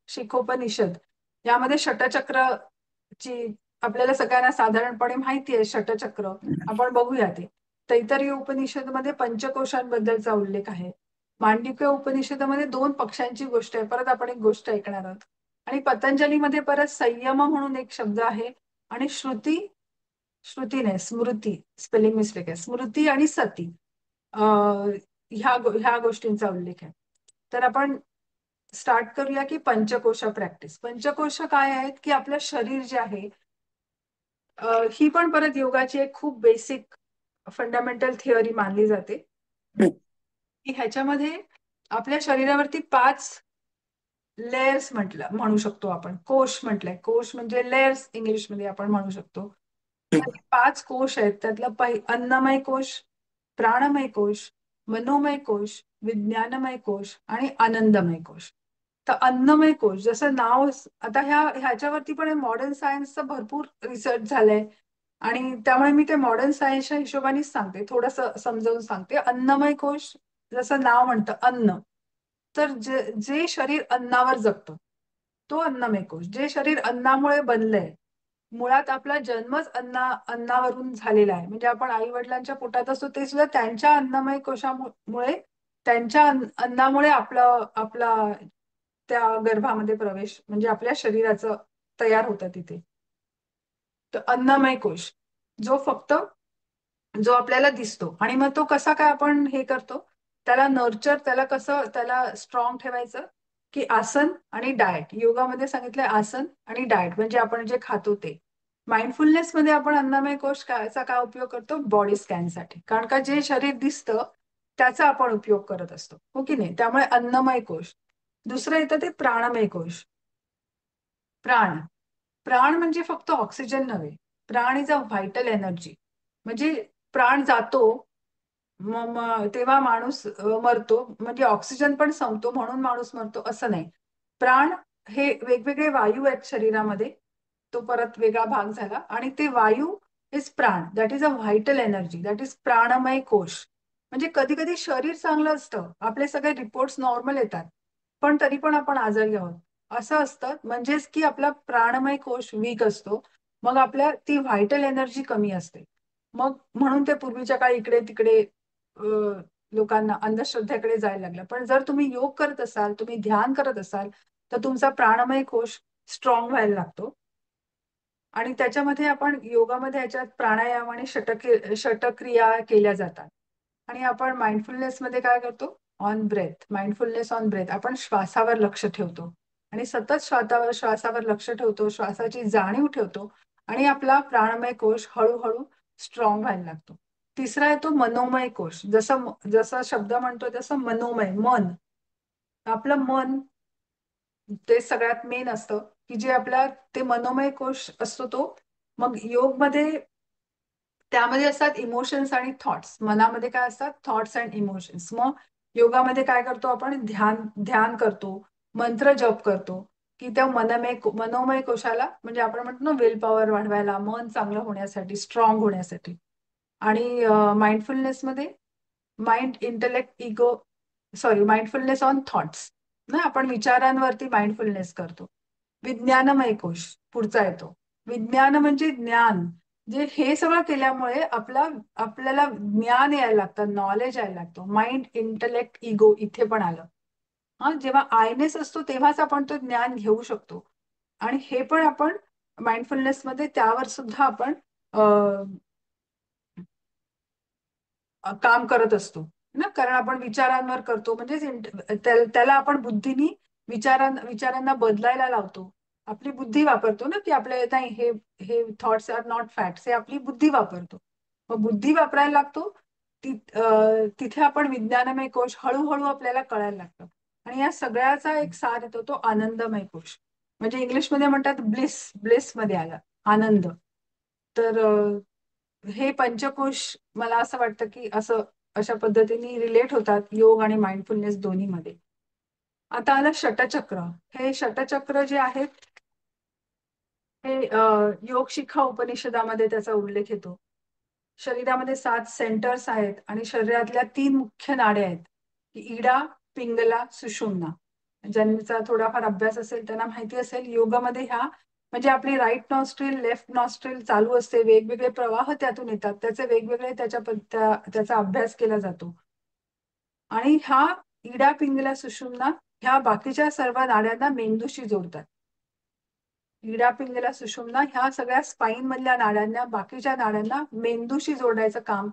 शिखोपनिषद यामध्ये षटचक्रची आपल्याला सगळ्यांना साधारणपणे माहिती आहे. षटचक्र आपण बघूया ते. तैत्तिरीय उपनिषदमध्ये पंचकोशांबद्दलचा उल्लेख आहे. मांडुक्य उपनिषदामध्ये 2 पक्षांची गोष्ट आहे. परत आपण एक गोष्ट ऐकणार आहोत. आणि पतंजलीमध्ये परत संयम म्हणून एक शब्द आहे, आणि श्रुतीने स्मृती, स्पेलिंग मिस्टेक आहे, स्मृती आणि सती ह्या गोष्टींचा उल्लेख आहे. तर आपण स्टार्ट करूया की पंचकोश प्रॅक्टिस. पंचकोश काय आहेत की आपलं शरीर जे आहे, ही पण परत योगाची एक खूप बेसिक फंडामेंटल थिअरी मानली जाते की ह्याच्यामध्ये आपल्या शरीरावरती 5 लेयर्स म्हणू शकतो आपण. कोश म्हटलंय, कोश म्हणजे लेयर्स इंग्लिशमध्ये आपण म्हणू शकतो. 5 कोश आहेत. त्यातला अन्नमय कोश, प्राणमय कोश, मनोमय कोश, विज्ञानमय कोश आणि आनंदमय कोश. तर अन्नमय कोश, जसं नाव, आता ह्याच्यावरती पण मॉडर्न सायन्सचं भरपूर रिसर्च झालंय, आणि त्यामुळे मी ते मॉडर्न सायन्सच्या हिशोबानेच सांगते, थोडस समजावून सांगते. अन्नमय कोश, जसं नाव म्हणतं अन्न, तर जे शरीर अन्नावर जगतं तो अन्नमय कोश. जे शरीर अन्नामुळे बनलंय, मुळात आपला जन्मच अन्नावरून झालेला आहे. म्हणजे आपण आई वडिलांच्या पोटात असतो ते सुद्धा त्यांच्या अन्नमय कोशामुळे, त्यांच्या अन्नामुळे आपला त्या गर्भामध्ये प्रवेश, म्हणजे आपल्या शरीराचं तयार होतं तिथे. तर अन्नमय कोश जो आपल्याला दिसतो, आणि मग तो कसा काय आपण हे करतो, त्याला नर्चर, त्याला स्ट्रॉंग ठेवायचं की आसन आणि डाएट. योगामध्ये सांगितलंय आसन आणि डाएट, म्हणजे आपण जे खातो ते. माइंडफुलनेस मध्ये आपण अन्नमय कोश चा काय उपयोग करतो, बॉडी स्कॅनसाठी. कारण का जे शरीर दिसतं त्याचा आपण उपयोग करत असतो, हो की नाही. त्यामुळे अन्नमय कोश. दुसरं येतं ते प्राणमय कोश. प्राण म्हणजे फक्त ऑक्सिजन नव्हे. प्राण इज अ व्हायटल एनर्जी. म्हणजे प्राण जातो तेव्हा माणूस मरतो, म्हणजे ऑक्सिजन पण संपतो म्हणून माणूस मरतो असं नाही. प्राण हे वेगवेगळे वायू आहेत शरीरामध्ये, तो परत वेगळा भाग झाला, आणि ते वायू is prana, that is a vital energy, that is प्राणमय कोश. म्हणजे कधी कधी शरीर चांगलं असतं, आपले सगळे रिपोर्ट्स नॉर्मल येतात, पण तरी पण आपण आजारी आहोत असं असतं, म्हणजेच की आपला प्राणमय कोश वीक असतो, मग आपल्या ती व्हायटल एनर्जी कमी असते. मग म्हणून ते पूर्वीच्या काळी इकडे तिकडे लोकांना अंधश्रद्धेकडे जायला लागलं. पण जर तुम्ही योग करत असाल, तुम्ही ध्यान करत असाल, तर तुमचा प्राणमय कोश स्ट्रॉंग व्हायला लागतो. आणि त्याच्यामध्ये आपण योगामध्ये ह्याच्यात प्राणायाम आणि षटक्रिया केल्या जातात. आणि आपण माइंडफुलनेस मध्ये काय करतो? On breath, mindfulness on breath. आपण श्वासावर लक्ष ठेवतो आणि सतत श्वासावर लक्ष ठेवतो, श्वासाची जाणीव ठेवतो आणि आपला प्राणमय कोश हळूहळू स्ट्रॉंग व्हायला लागतो. तिसरा आहे तो मनोमय कोश. जसं जसा शब्द म्हणतो तसं मनोमय, मन. आपलं मन ते सगळ्यात मेन असतं, की जे आपला ते मनोमय कोश असतो तो. मग योगमध्ये त्यामध्ये असतात इमोशन्स आणि थॉट्स. मनामध्ये काय असतात? Thoughts and emotions. मग योगामध्ये काय करतो आपण? ध्यान करतो, मंत्र जप करतो, की त्या मनोमय कोशाला म्हणजे आपण म्हणतो ना विल पॉवर वाढवायला, मन चांगलं होण्यासाठी, स्ट्रॉंग होण्यासाठी. आणि माइंडफुलनेसमध्ये माइंडफुलनेस ऑन थॉट्स ना, आपण विचारांवरती माइंडफुलनेस करतो. विज्ञानमय कोश पुढचा येतो. विज्ञान म्हणजे ज्ञान. जे हे सगळं केल्यामुळे आपल्याला ज्ञान यायला लागतं, नॉलेज यायला लागतो. माइंड, इंटलेक्ट, इगो इथे पण आलं. हा, जेव्हा आयनेस असतो तेव्हाच आपण तो ज्ञान घेऊ शकतो. आणि हे पण आपण माइंडफुलनेस मध्ये त्यावर सुद्धा आपण काम करत असतो ना, कारण आपण विचारांवर करतो. म्हणजे त्याला आपण बुद्धीनी विचारांना बदलायला लावतो. आपली बुद्धी वापरतो ना, की आपल्या नाही, हे हे थॉट्स आर नॉट फॅक्ट्स, हे आपली बुद्धी वापरतो. मग बुद्धी वापरायला लागतो. तिथे आपण विज्ञानमय कोश हळूहळू आपल्याला कळायला लागतं. आणि या सगळ्याचा एक सार येतो तो आनंदमय कोश. म्हणजे इंग्लिशमध्ये म्हणतात ब्लिस मध्ये आला आनंद. तर हे पंचकोश मला असं वाटतं की अशा पद्धतीने रिलेट होतात योग आणि माइंडफुलनेस दोन्हीमध्ये. आता आलं षटचक्र. हे षटचक्र जे आहेत हे योग शिखा उपनिषदामध्ये त्याचा उल्लेख येतो. शरीरामध्ये 7 सेंटर्स आहेत आणि शरीरातल्या 3 मुख्य नाड्या आहेत, इडा, पिंगला, सुषुम्ना. ज्यांचा थोडाफार अभ्यास असेल त्यांना माहिती असेल, योगामध्ये ह्या म्हणजे आपली राईट नॉस्ट्रिल, लेफ्ट नॉस्ट्रिल चालू असते, वेगवेगळे प्रवाह त्यातून येतात, त्याचे वेगवेगळे त्याचा अभ्यास केला जातो. आणि ह्या इडा, पिंगला, सुषुम्ना ह्या बाकीच्या सर्व नाड्यांना मेंदूशी जोडतात. इडा, पिंगला, सुषुम्ना ह्या सगळ्या स्पाईन मधल्या नाड्यांना बाकीच्या नाड्यांना मेंदूशी जोडायचं काम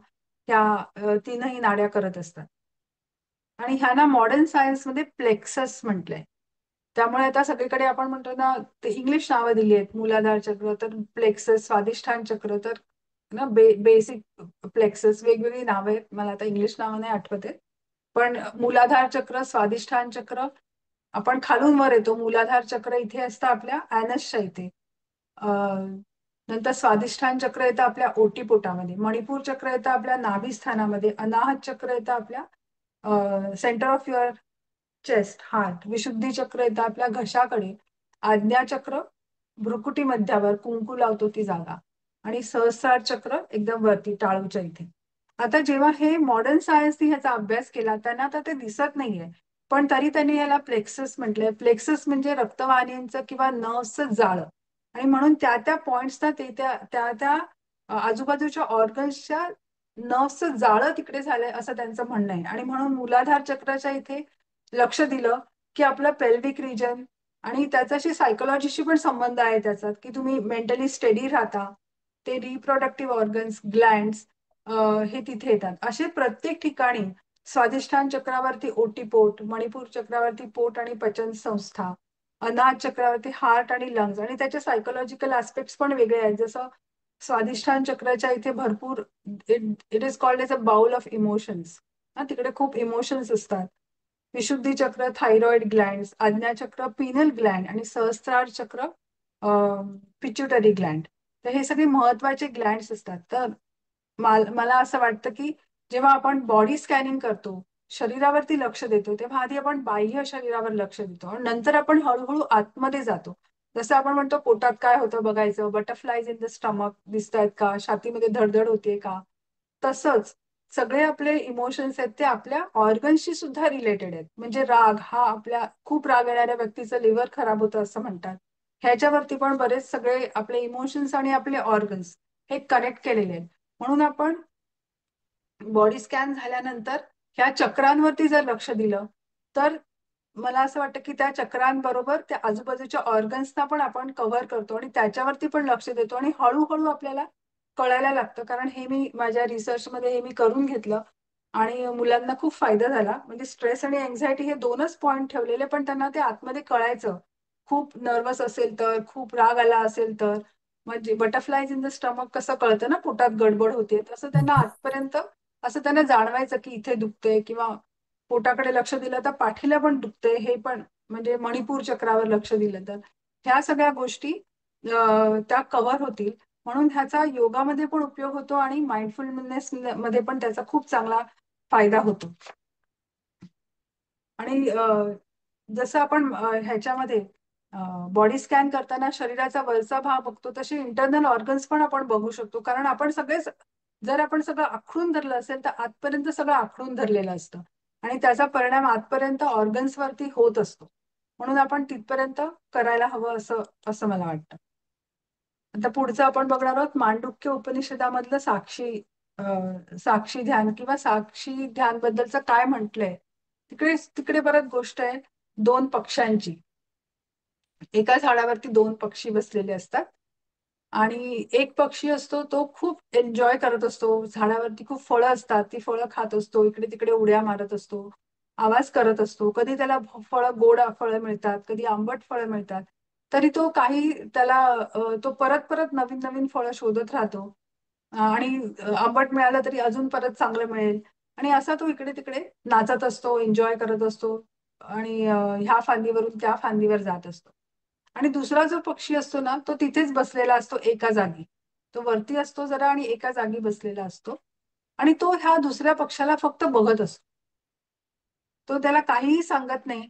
ह्या तीनही नाड्या करत असतात. आणि ह्यांना मॉडर्न सायन्स मध्ये प्लेक्सस म्हटलंय. त्यामुळे आता सगळीकडे आपण म्हणतो ना, ते इंग्लिश नावं दिली आहेत. मूलाधार चक्र तर प्लेक्सस, स्वादिष्ठान चक्र तर ना बेसिक प्लेक्सस, वेगवेगळी नावं आहेत. मला आता इंग्लिश नावं नाही आठवत आहेत. पण मूलाधार चक्र, स्वादिष्ठान चक्र, आपण खालून वर येतो. मूलाधार चक्र इथे असतं आपल्या ऍनसच्या इथे. नंतर स्वादिष्ठान चक्र येतं आपल्या ओटीपोटामध्ये. मणिपूर चक्र येतं आपल्या नाभिस्थानामध्ये. अनाहत चक्र येतं आपल्या centre of your chest, heart. विशुद्धी चक्र येतं आपल्या घशाकडे. आज्ञाचक्र भ्रुकुटी मध्यावर, कुंकू लावतो ती जागा. आणि सहस्रार चक्र एकदम वरती टाळूच्या इथे. आता जेव्हा हे मॉडर्न सायन्सनी ह्याचा अभ्यास केला, त्यांना आता ते दिसत नाहीये, पण तरी त्यांनी याला प्लेक्सस म्हटलंय. प्लेक्सस म्हणजे रक्तवाहिन्यांचं किंवा नर्व्सचं जाळं. आणि म्हणून त्या पॉइंट्सना त्या आजूबाजूच्या ऑर्गन्सच्या नर्व्सचं जाळं तिकडे झालंय असं त्यांचं म्हणणं आहे. आणि म्हणून मूलाधार चक्राच्या इथे लक्ष दिलं की आपलं पेल्विक रिजन आणि त्याच्याशी सायकोलॉजीशी पण संबंध आहे त्याचा, की तुम्ही मेंटली स्टेडी राहता. ते रिप्रोडक्टिव्ह ऑर्गन्स, ग्लँड्स हे तिथे येतात. असे प्रत्येक ठिकाणी स्वादिष्ठान चक्रावरती ओटीपोट, मणिपूर चक्रावरती पोट आणि पचन संस्था, अनाहत चक्रावरती हार्ट आणि लंग्स. आणि त्याचे सायकोलॉजिकल ऍस्पेक्ट्स पण वेगळे आहेत. जसं स्वादिष्ठान चक्राच्या इथे भरपूर it is called as a bowl of emotions. तिकडे खूप इमोशन्स असतात. विशुद्धी चक्र थायरॉइड ग्लँड, आज्ञाचक्र पिनल ग्लँड आणि सहस्त्रार चक्र पिच्युटरी ग्लँड. तर हे सगळे महत्वाचे ग्लँड्स असतात. तर मला असं वाटतं की जेव्हा आपण बॉडी स्कॅनिंग करतो, शरीरावरती लक्ष देतो, तेव्हा आधी आपण बाह्य शरीरावर लक्ष देतो आणि नंतर आपण हळूहळू आतमध्ये जातो. जसं आपण म्हणतो पोटात काय होतं बघायचं, बटरफ्लायज इन द स्टमक दिसत आहेत का, छातीमध्ये धडधड होतीये का. तसंच सगळे आपले इमोशन्स आहेत ते आपल्या ऑर्गन्सशी सुद्धा रिलेटेड आहेत. म्हणजे राग हा खूप राग येणाऱ्या व्यक्तीचं लिव्हर खराब होतं असं म्हणतात. ह्याच्यावरती पण बरेच सगळे आपले इमोशन्स आणि आपले ऑर्गन्स हे कनेक्ट केलेले आहेत. म्हणून आपण बॉडी स्कॅन झाल्यानंतर ह्या चक्रांवरती जर लक्ष दिलं तर मला असं वाटतं की त्या चक्रांबरोबर त्या आजूबाजूच्या ऑर्गन्सना पण आपण कव्हर करतो आणि त्याच्यावरती पण लक्ष देतो आणि हळूहळू आपल्याला कळायला लागतं. कारण हे मी माझ्या रिसर्चमध्ये हे मी करून घेतलं आणि मुलांना खूप फायदा झाला. म्हणजे स्ट्रेस आणि एन्झायटी हे दोनच पॉइंट ठेवलेले, पण त्यांना ते आतमध्ये कळायचं. खूप नर्वस असेल तर, खूप राग आला असेल तर, म्हणजे बटरफ्लायज इन द स्टमक कसं कळतं ना, पोटात गडबड होते, तसं त्यांना आजपर्यंत असं त्यांना जाणवायचं की इथे दुखतंय किंवा पोटाकडे लक्ष दिलं तर पाठीला पण दुखतंय, हे पण म्हणजे मणिपूर चक्रावर लक्ष दिलं तर ह्या सगळ्या गोष्टी त्या कव्हर होतील. म्हणून ह्याचा योगामध्ये पण उपयोग होतो आणि माइंडफुलनेस मध्ये पण त्याचा खूप चांगला फायदा होतो. आणि जसं आपण ह्याच्यामध्ये बॉडी स्कॅन करताना शरीराचा वरचा भाग बघतो, तसे इंटरनल ऑर्गन्स पण आपण बघू शकतो. कारण आपण सगळेच जर आपण सगळं आखडून धरलं असेल तर आतपर्यंत सगळं आखडून धरलेलं असतं आणि त्याचा परिणाम आतपर्यंत ऑर्गन्स वरती होत असतो. म्हणून आपण तिथपर्यंत करायला हवं असं असं मला वाटतं. आता पुढचं आपण बघणार आहोत मांडुक्य उपनिषदामधलं साक्षी ध्यान किंवा साक्षी ध्यान बद्दलचं काय म्हटलंय. तिकडे तिकडे परत गोष्ट आहे दोन पक्ष्यांची. एका झाडावरती दोन पक्षी बसलेले असतात आणि एक पक्षी असतो तो खूप एन्जॉय करत असतो. झाडावरती खूप फळं असतात, ती फळं खात असतो, इकडे तिकडे उड्या मारत असतो, आवाज करत असतो. कधी त्याला गोड फळं मिळतात, कधी आंबट फळं मिळतात. तरी तो काही त्याला तो परत परत नवीन नवीन फळं शोधत राहतो. आणि आंबट मिळालं तरी अजून परत चांगलं मिळेल आणि असा तो इकडे तिकडे नाचत असतो, एन्जॉय करत असतो आणि ह्या फांदीवरून त्या फांदीवर जात असतो. आणि दुसरा जो पक्षी असतो ना, तो तिथेच बसलेला असतो एका जागी. तो वरती असतो जरा आणि एका जागी बसलेला असतो आणि तो ह्या दुसऱ्या पक्षाला फक्त बघत असतो. तो त्याला काहीही सांगत नाही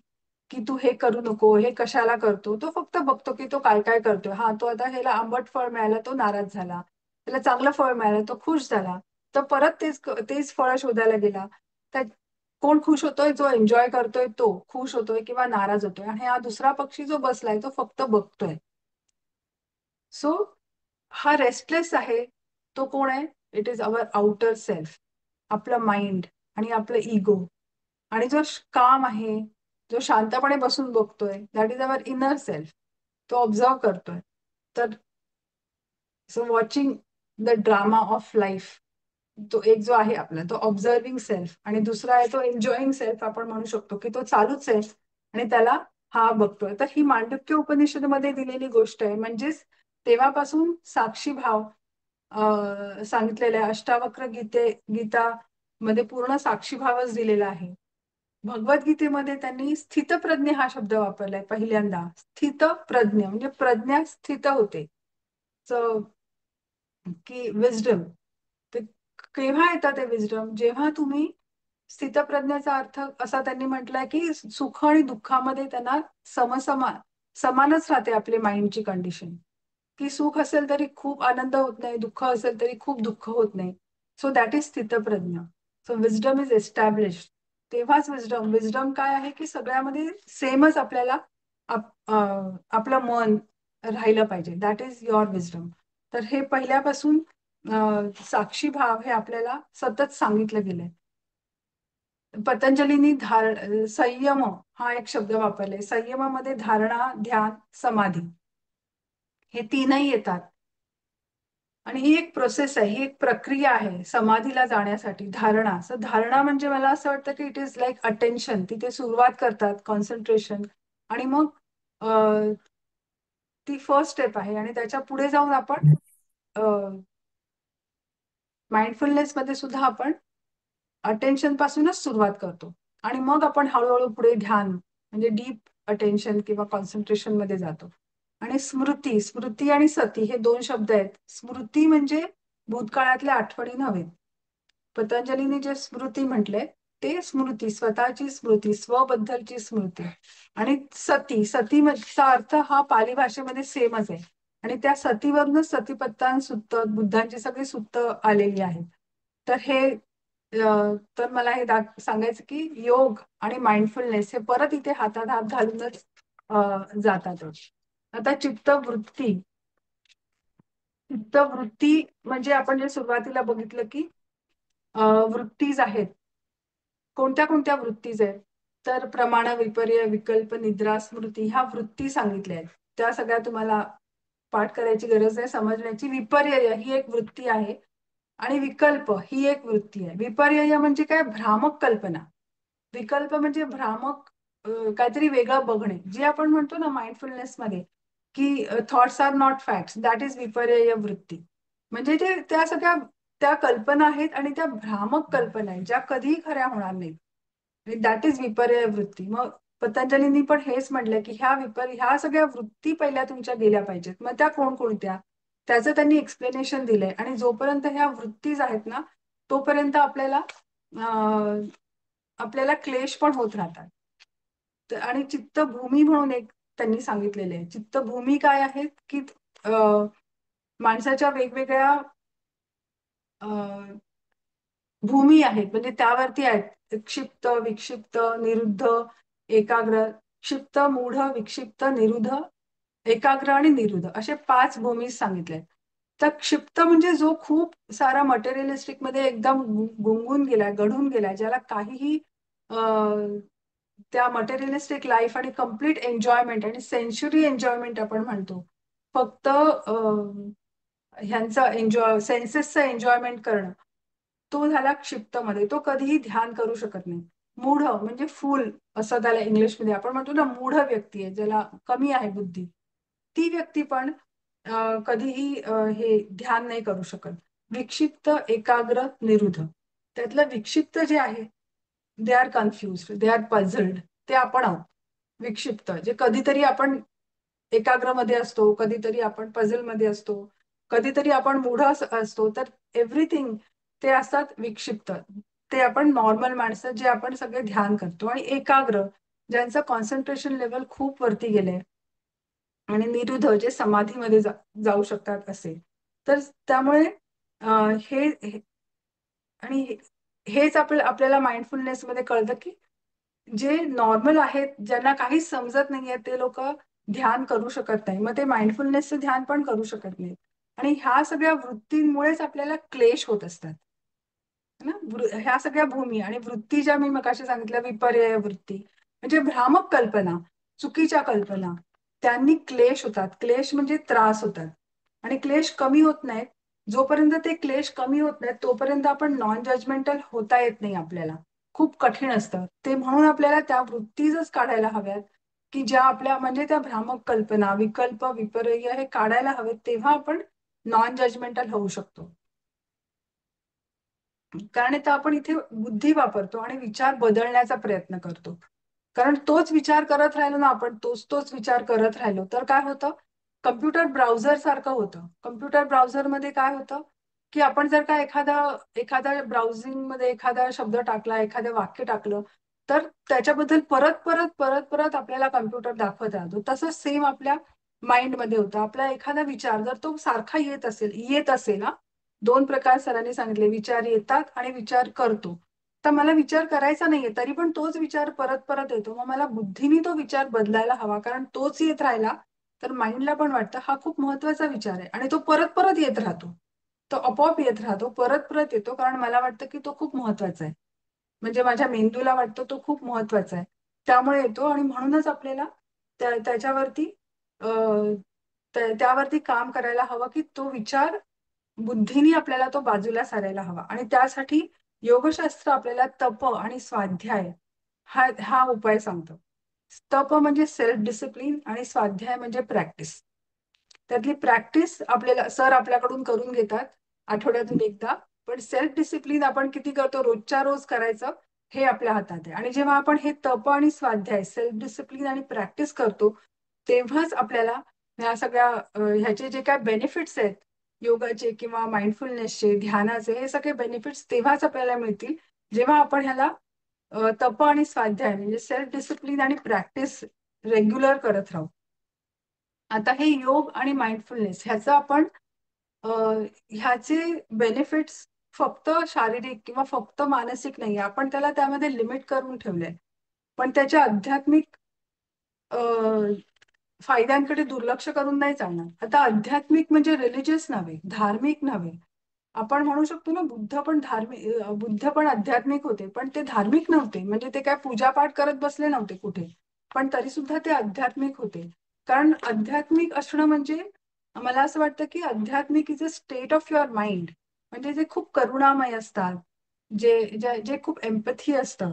की तू हे करू नको, हे कशाला करतो. तो फक्त बघतो की तो काय काय करतोय. हा, तो आता ह्याला आंबट फळ मिळालं, तो नाराज झाला. त्याला चांगलं फळ मिळालं, तो खुश झाला. तर परत तेच तेच फळ शोधायला गेला. तर कोण खुश होतोय? जो एन्जॉय करतोय तो खुश होतोय किंवा नाराज होतोय आणि हा दुसरा पक्षी जो बसलाय तो फक्त बघतोय. सो हा रेस्टलेस आहे. तो कोण आहे? It is our outer self. आपलं माइंड आणि आपलं इगो. आणि जो काम आहे, जो शांतपणे बसून बघतोय, that is our inner self. तो ऑब्झर्व करतोय. तर so watching the drama of life, तो एक जो आहे आपला तो ऑब्झर्विंग सेल्फ आणि दुसरा आहे तो एन्जॉईंग सेल्फ. आपण म्हणू शकतो की तो चालूच आहे आणि त्याला हा बघतोय. तर ही मांडुक्य उपनिषदमध्ये दिलेली गोष्ट आहे. म्हणजेच तेव्हापासून साक्षी भाव सांगितलेला आहे. अष्टावक्र गीता मध्ये पूर्ण साक्षी भावच दिलेला आहे. भगवद्गीतेमध्ये त्यांनी स्थितप्रज्ञ हा शब्द वापरलाय पहिल्यांदा. स्थितप्रज्ञ म्हणजे प्रज्ञा स्थित होते. की विजडम. ते केव्हा येतात ते विजडम? जेव्हा तुम्ही स्थितप्रज्ञाचा अर्थ असा त्यांनी म्हटलाय की सुख आणि दुःखामध्ये त्यांना समानच राहते आपले माइंडची कंडिशन. की सुख असेल तरी खूप आनंद होत नाही, दुःख असेल तरी खूप दुःख होत नाही. सो दॅट इज स्थितप्रज्ञ. So wisdom is established. तेव्हाच विजडम काय आहे की सगळ्यामध्ये सेमच आपल्याला आपलं मन राहिलं पाहिजे. That is your wisdom. तर हे पहिल्यापासून साक्षी भाव हे आपल्याला सतत सांगितलं गेलंय. पतंजलींनी संयम हा एक शब्द वापरलाय. संयमामध्ये धारणा, ध्यान, समाधी हे तीनही येतात. आणि ही एक प्रोसेस आहे, ही एक प्रक्रिया आहे समाधीला जाण्यासाठी. धारणा म्हणजे मला असं वाटतं की इट इज लाईक अटेन्शन. तिथे सुरुवात करतात कॉन्सन्ट्रेशन आणि मग ती फर्स्ट स्टेप आहे आणि त्याच्या पुढे जाऊन आपण माइंडफुलनेस मध्ये सुद्धा आपण अटेन्शन पासूनच सुरुवात करतो आणि मग आपण हळूहळू पुढे ध्यान म्हणजे डीप अटेन्शन किंवा कॉन्सन्ट्रेशन मध्ये जातो. आणि स्मृती आणि सती हे दोन शब्द आहेत. स्मृती म्हणजे भूतकाळातल्या आठवणी नव्हे. पतंजलीने जे स्मृती म्हटले ते स्मृती, स्वतःची स्मृती, स्वबद्दलची स्मृती. आणि सतीचा अर्थ हा पाली भाषेमध्ये सेमच आहे आणि त्या सतीवरूनच सतीपत्तान सुत्त, बुद्धांची सगळी सुत्त आलेली आहेत. तर हे तर मला हे सांगायचं की योग आणि माइंडफुलनेस हे परत इथे हातात हात घालूनच जातात. आता चित्तवृत्ती म्हणजे आपण जे सुरुवातीला बघितलं की वृत्तीज आहेत कोणत्या कोणत्या वृत्तीज आहेत, तर प्रमाण, विपर्य, विकल्प, निद्रा, स्मृती ह्या वृत्ती सांगितल्या आहेत. त्या सगळ्या तुम्हाला पाठ करायची गरज आहे, समजण्याची. विपर्यय ही एक वृत्ती आहे आणि विकल्प ही एक वृत्ती आहे. विपर्यय म्हणजे काय? भ्रामक कल्पना. विकल्प म्हणजे भ्रामक काहीतरी वेगळं बघणे, जे आपण म्हणतो ना माइंडफुलनेस मध्ये की thoughts are not facts, that is विपर्यय वृत्ती. म्हणजे ते त्या सगळ्या त्या कल्पना आहेत आणि त्या भ्रामक कल्पना आहेत ज्या कधीही खऱ्या होणार नाहीत. दॅट इज विपर्यय वृत्ती. मग पतंजलींनी पण हेच म्हटलं की ह्या सगळ्या वृत्ती पहिल्या तुमच्या गेल्या पाहिजेत. मग त्या कोणकोणत्या, त्याचं त्यांनी एक्सप्लेनेशन दिलंय. आणि जोपर्यंत ह्या वृत्तीज आहेत ना, तोपर्यंत आपल्याला क्लेश पण होत राहतात. आणि चित्तभूमी म्हणून एक त्यांनी सांगितलेले आहे. चित्तभूमी काय आहेत की माणसाच्या वेगवेगळ्या भूमी आहेत, म्हणजे त्यावरती आहेत. क्षिप्त, विक्षिप्त, निरुद्ध, एकाग्र. क्षिप्त, मूढ, विक्षिप्त, निरुद्ध, एकाग्र आणि निरुद्ध असे 5 भूमी सांगितले. तर क्षिप्त म्हणजे जो खूप सारा मटेरियलिस्टिक मध्ये एकदम गुंगून गेलाय, गढून गेलाय, ज्याला काहीही त्या मटेरियलिस्टिक लाईफ आणि कम्प्लीट एन्जॉयमेंट आणि सेन्शरी एन्जॉयमेंट आपण म्हणतो, फक्त ह्यांचा एन्जॉय, सेन्सेसचा एन्जॉयमेंट करणं, तो झाला क्षिप्त मध्ये. तो कधीही ध्यान करू शकत नाही. मूढ म्हणजे फूल असं त्याला इंग्लिशमध्ये आपण म्हणतो ना, मूढ व्यक्ती आहे, ज्याला कमी आहे बुद्धी, ती व्यक्ती पण कधीही हे ध्यान नाही करू शकत. विक्षिप्त, एकाग्र, निरुद्ध. त्यातलं विक्षिप्त जे आहे, they are confuse, they are puzzled, ते आपण आहोत. विक्षिप्त जे कधीतरी आपण एकाग्रमध्ये असतो, कधीतरी आपण पझल मध्ये असतो, कधीतरी आपण मूढ असतो. तर एव्हरीथिंग ते असतात विक्षिप्त. ते आपण नॉर्मल माणसं, जे आपण सगळे ध्यान करतो. आणि एकाग्र, ज्यांचं कॉन्सन्ट्रेशन लेवल खूप वरती गेलंय. आणि निरुद्ध, जे समाधीमध्ये जाऊ शकतात असे. तर त्यामुळे हे आणि हेच आपल्याला माइंडफुलनेस मध्ये कळतं की जे नॉर्मल आहेत, ज्यांना काहीच समजत नाहीये, ते लोक ध्यान करू शकत नाही. मग ते माइंडफुलनेसचं ध्यान पण करू शकत नाही. आणि ह्या सगळ्या वृत्तींमुळेच आपल्याला क्लेश होत असतात ना. ह्या सगळ्या भूमी आणि वृत्ती ज्या मी मगाशी सांगितल्या, विपर्यय वृत्ती म्हणजे भ्रामक कल्पना, चुकीच्या कल्पना, त्यांनी क्लेश होतात. क्लेश म्हणजे त्रास होतात. आणि क्लेश कमी होत नाहीत. जोपर्यंत ते क्लेश कमी होत नाहीत, तोपर्यंत आपण नॉन जजमेंटल होता येत नाही आपल्याला. खूप कठीण असतं ते. म्हणून आपल्याला त्या वृत्तीच काढायला हव्यात की ज्या आपल्या, म्हणजे त्या भ्रामक कल्पना, विकल्प, विपर्यय हे काढायला हवेत. तेव्हा आपण नॉन जजमेंटल होऊ शकतो. कारण तर आपण इथे बुद्धी वापरतो आणि विचार बदलण्याचा प्रयत्न करतो. कारण तोच विचार करत राहिलो ना आपण, तोच विचार करत राहिलो, तर काय होतं, कम्प्युटर ब्राउझर सारखं होतं. कम्प्युटर ब्राउझर मध्ये काय होतं की आपण जर का एखादा ब्राउझिंग मध्ये एखादा शब्द टाकला, एखादं वाक्य टाकलं, तर त्याच्याबद्दल परत परत परत परत आपल्याला कम्प्युटर दाखवत राहतो. तसंच सेम आपल्या माइंड मध्ये होतं. आपला एखादा विचार जर तो सारखा येत असेल ना, 2 प्रकार सरांनी सांगितले, विचार येतात आणि विचार करतो. तर मला विचार करायचा नाहीये, तरी पण तोच विचार परत परत येतो. मग मला बुद्धीने तो विचार बदलायला हवा, कारण तोच येत राहिला तर माइंडला पण वाटतं हा खूप महत्वाचा विचार आहे, आणि तो परत परत येत राहतो. तो आपोआप येत राहतो, परत परत येतो, कारण मला वाटतं की तो खूप महत्वाचा आहे. म्हणजे माझ्या मेंदूला वाटतं तो खूप महत्वाचा आहे, त्यामुळे येतो. आणि म्हणूनच आपल्याला त्याच्यावरती त्यावरती काम करायला हवं की तो विचार बुद्धीने आपल्याला तो बाजूला सारायला हवा. आणि त्यासाठी योगशास्त्र आपल्याला तप आणि स्वाध्याय हा उपाय सांगतं. तप म्हणजे सेल्फ डिसिप्लिन आणि स्वाध्याय म्हणजे प्रॅक्टिस. त्यातली प्रॅक्टिस आपल्याला सर आपल्याकडून करून घेतात आठवड्यातून एकदा. पण सेल्फ डिसिप्लिन आपण किती करतो, रोजच्या रोज करायचं, हे आपल्या हातात आहे. आणि जेव्हा आपण हे तप आणि स्वाध्याय, सेल्फ डिसिप्लिन आणि प्रॅक्टिस करतो, तेव्हाच आपल्याला ह्या सगळ्या ह्याचे जे काय बेनिफिट्स आहेत, योगाचे किंवा माइंडफुलनेसचे, ध्यानाचे, हे सगळे बेनिफिट्स तेव्हाच आपल्याला मिळतील जेव्हा आपण ह्याला तप आणि स्वाध्याय म्हणजे सेल्फ डिसिप्लिन आणि प्रॅक्टिस रेग्युलर करत राहू. आता हे योग आणि माइंडफुलनेस ह्याचं आपण ह्याचे बेनिफिट्स फक्त शारीरिक किंवा फक्त मानसिक नाही, आपण त्याला त्यामध्ये लिमिट करून ठेवलंय. पण त्याच्या आध्यात्मिक फायद्यांकडे दुर्लक्ष करून नाही चालणार. आता आध्यात्मिक म्हणजे रिलिजियस नव्हे, धार्मिक नव्हे, आपण म्हणू शकतो ना, बुद्ध पण आध्यात्मिक होते, पण ते धार्मिक नव्हते. म्हणजे ते काय पूजापाठ करत बसले नव्हते कुठे, पण तरी सुद्धा ते आध्यात्मिक होते. कारण आध्यात्मिक असणं म्हणजे, मला असं वाटतं की आध्यात्मिक is a state of your mind. म्हणजे जे खूप करुणामय असतात, जे खूप एम्पथी असतं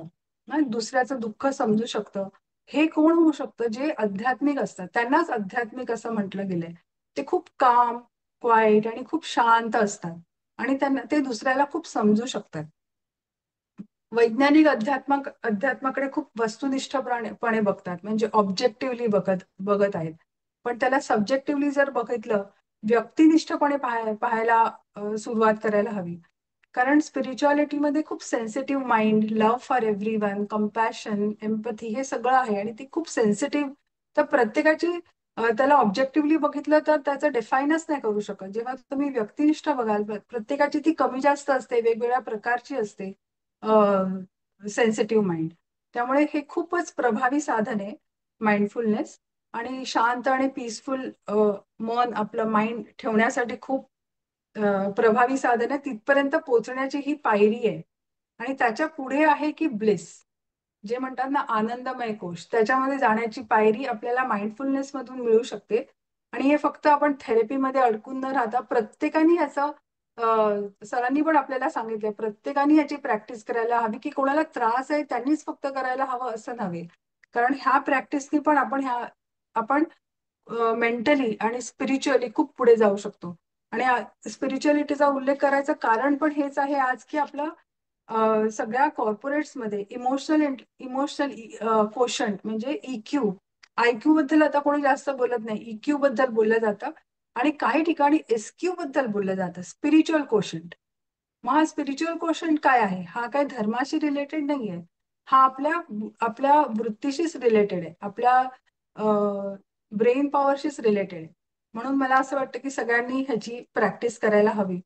ना, दुसऱ्याचं दुःख समजू शकतं. हे कोण होऊ शकतं? जे आध्यात्मिक असतात, त्यांनाच आध्यात्मिक असं म्हटलं गेलंय. ते खूप काम, क्वाईट आणि खूप शांत असतात आणि त्यांना ते दुसऱ्याला खूप समजू शकतात. वैज्ञानिक अध्यात्माकडे खूप वस्तुनिष्ठपणे बघतात, म्हणजे ऑब्जेक्टिव्हली बघत आहेत. पण त्याला सब्जेक्टिव्हली जर बघितलं, व्यक्तिनिष्ठपणे पाहायला सुरुवात करायला हवी. कारण स्पिरिच्युअलिटीमध्ये खूप sensitive mind, love for everyone, compassion, empathy हे सगळं आहे आणि ती खूप सेन्सिटिव्ह. तर प्रत्येकाची त्याला ऑब्जेक्टिव्हली बघितलं तर त्याचं डिफाईनच नाही करू शकत. जेव्हा तुम्ही व्यक्तिनिष्ठ बघाल, प्रत्येकाची ती कमी जास्त असते, वेगवेगळ्या प्रकारची असते सेन्सिटिव्ह माइंड. त्यामुळे हे खूपच प्रभावी साधन आहे माइंडफुलनेस. आणि शांत आणि पीसफुल मन, आपलं माइंड ठेवण्यासाठी खूप प्रभावी साधन आहे. तिथपर्यंत पोहोचण्याची ही पायरी आहे. आणि त्याच्या पुढे आहे की ब्लिस, जे म्हणतात ना आनंदमय कोश, त्याच्यामध्ये जाण्याची पायरी आपल्याला माइंडफुलनेस मधून मिळू शकते. आणि हे फक्त आपण थेरपीमध्ये अडकून न राहता प्रत्येकाने याचं, सरांनी पण आपल्याला सांगितलंय, प्रत्येकाने याची प्रॅक्टिस करायला हवी. की कोणाला त्रास आहे त्यांनीच फक्त करायला हवं असं नव्हे. कारण ह्या प्रॅक्टिसनी पण आपण मेंटली आणि स्पिरिच्युअली खूप पुढे जाऊ शकतो. आणि स्पिरिच्युअलिटीचा उल्लेख करायचं कारण पण हेच आहे आज, की आपलं सगळ्या कॉर्पोरेट्समध्ये इमोशनल कोशंट म्हणजे इक्यू, आयक्यू बद्दल आता कोणी जास्त बोलत नाही, इक्यू बद्दल बोललं जातं. आणि काही ठिकाणी एसक्यू बद्दल बोललं जातं, स्पिरिच्युअल कोशंट. मग हा स्पिरिच्युअल कोशंट काय आहे? हा काय धर्माशी रिलेटेड नाहीये. हा आपल्या आपल्या वृत्तीशीच रिलेटेड आहे, आपल्या ब्रेन पॉवरशीच रिलेटेड आहे. म्हणून मला असं वाटतं की सगळ्यांनी ह्याची प्रॅक्टिस करायला हवी.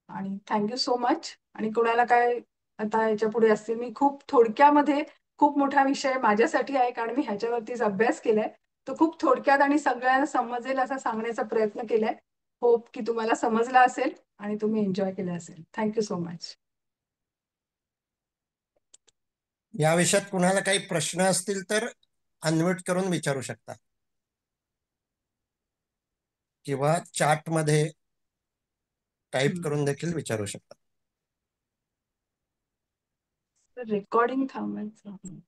आणि थँक्यू सो मच. आणि कोणाला काय आता याच्या पुढे असतील, मी खूप थोडक्यामध्ये, खूप मोठा विषय माझ्यासाठी आहे कारण मी ह्याच्यावरतीच अभ्यास केलाय. तो खूप थोडक्यात आणि सगळ्यांना समजेल असा सांगण्याचा प्रयत्न केलाय. होप की तुम्हाला समजला असेल आणि तुम्ही एन्जॉय केलं असेल. Thank you so much. या विषयात कुणाला काही प्रश्न असतील तर अनम्यूट करून विचारू शकता किंवा चॅट मध्ये टाईप करून देखील विचारू शकता. रेकॉर्डिंग थांबायचं.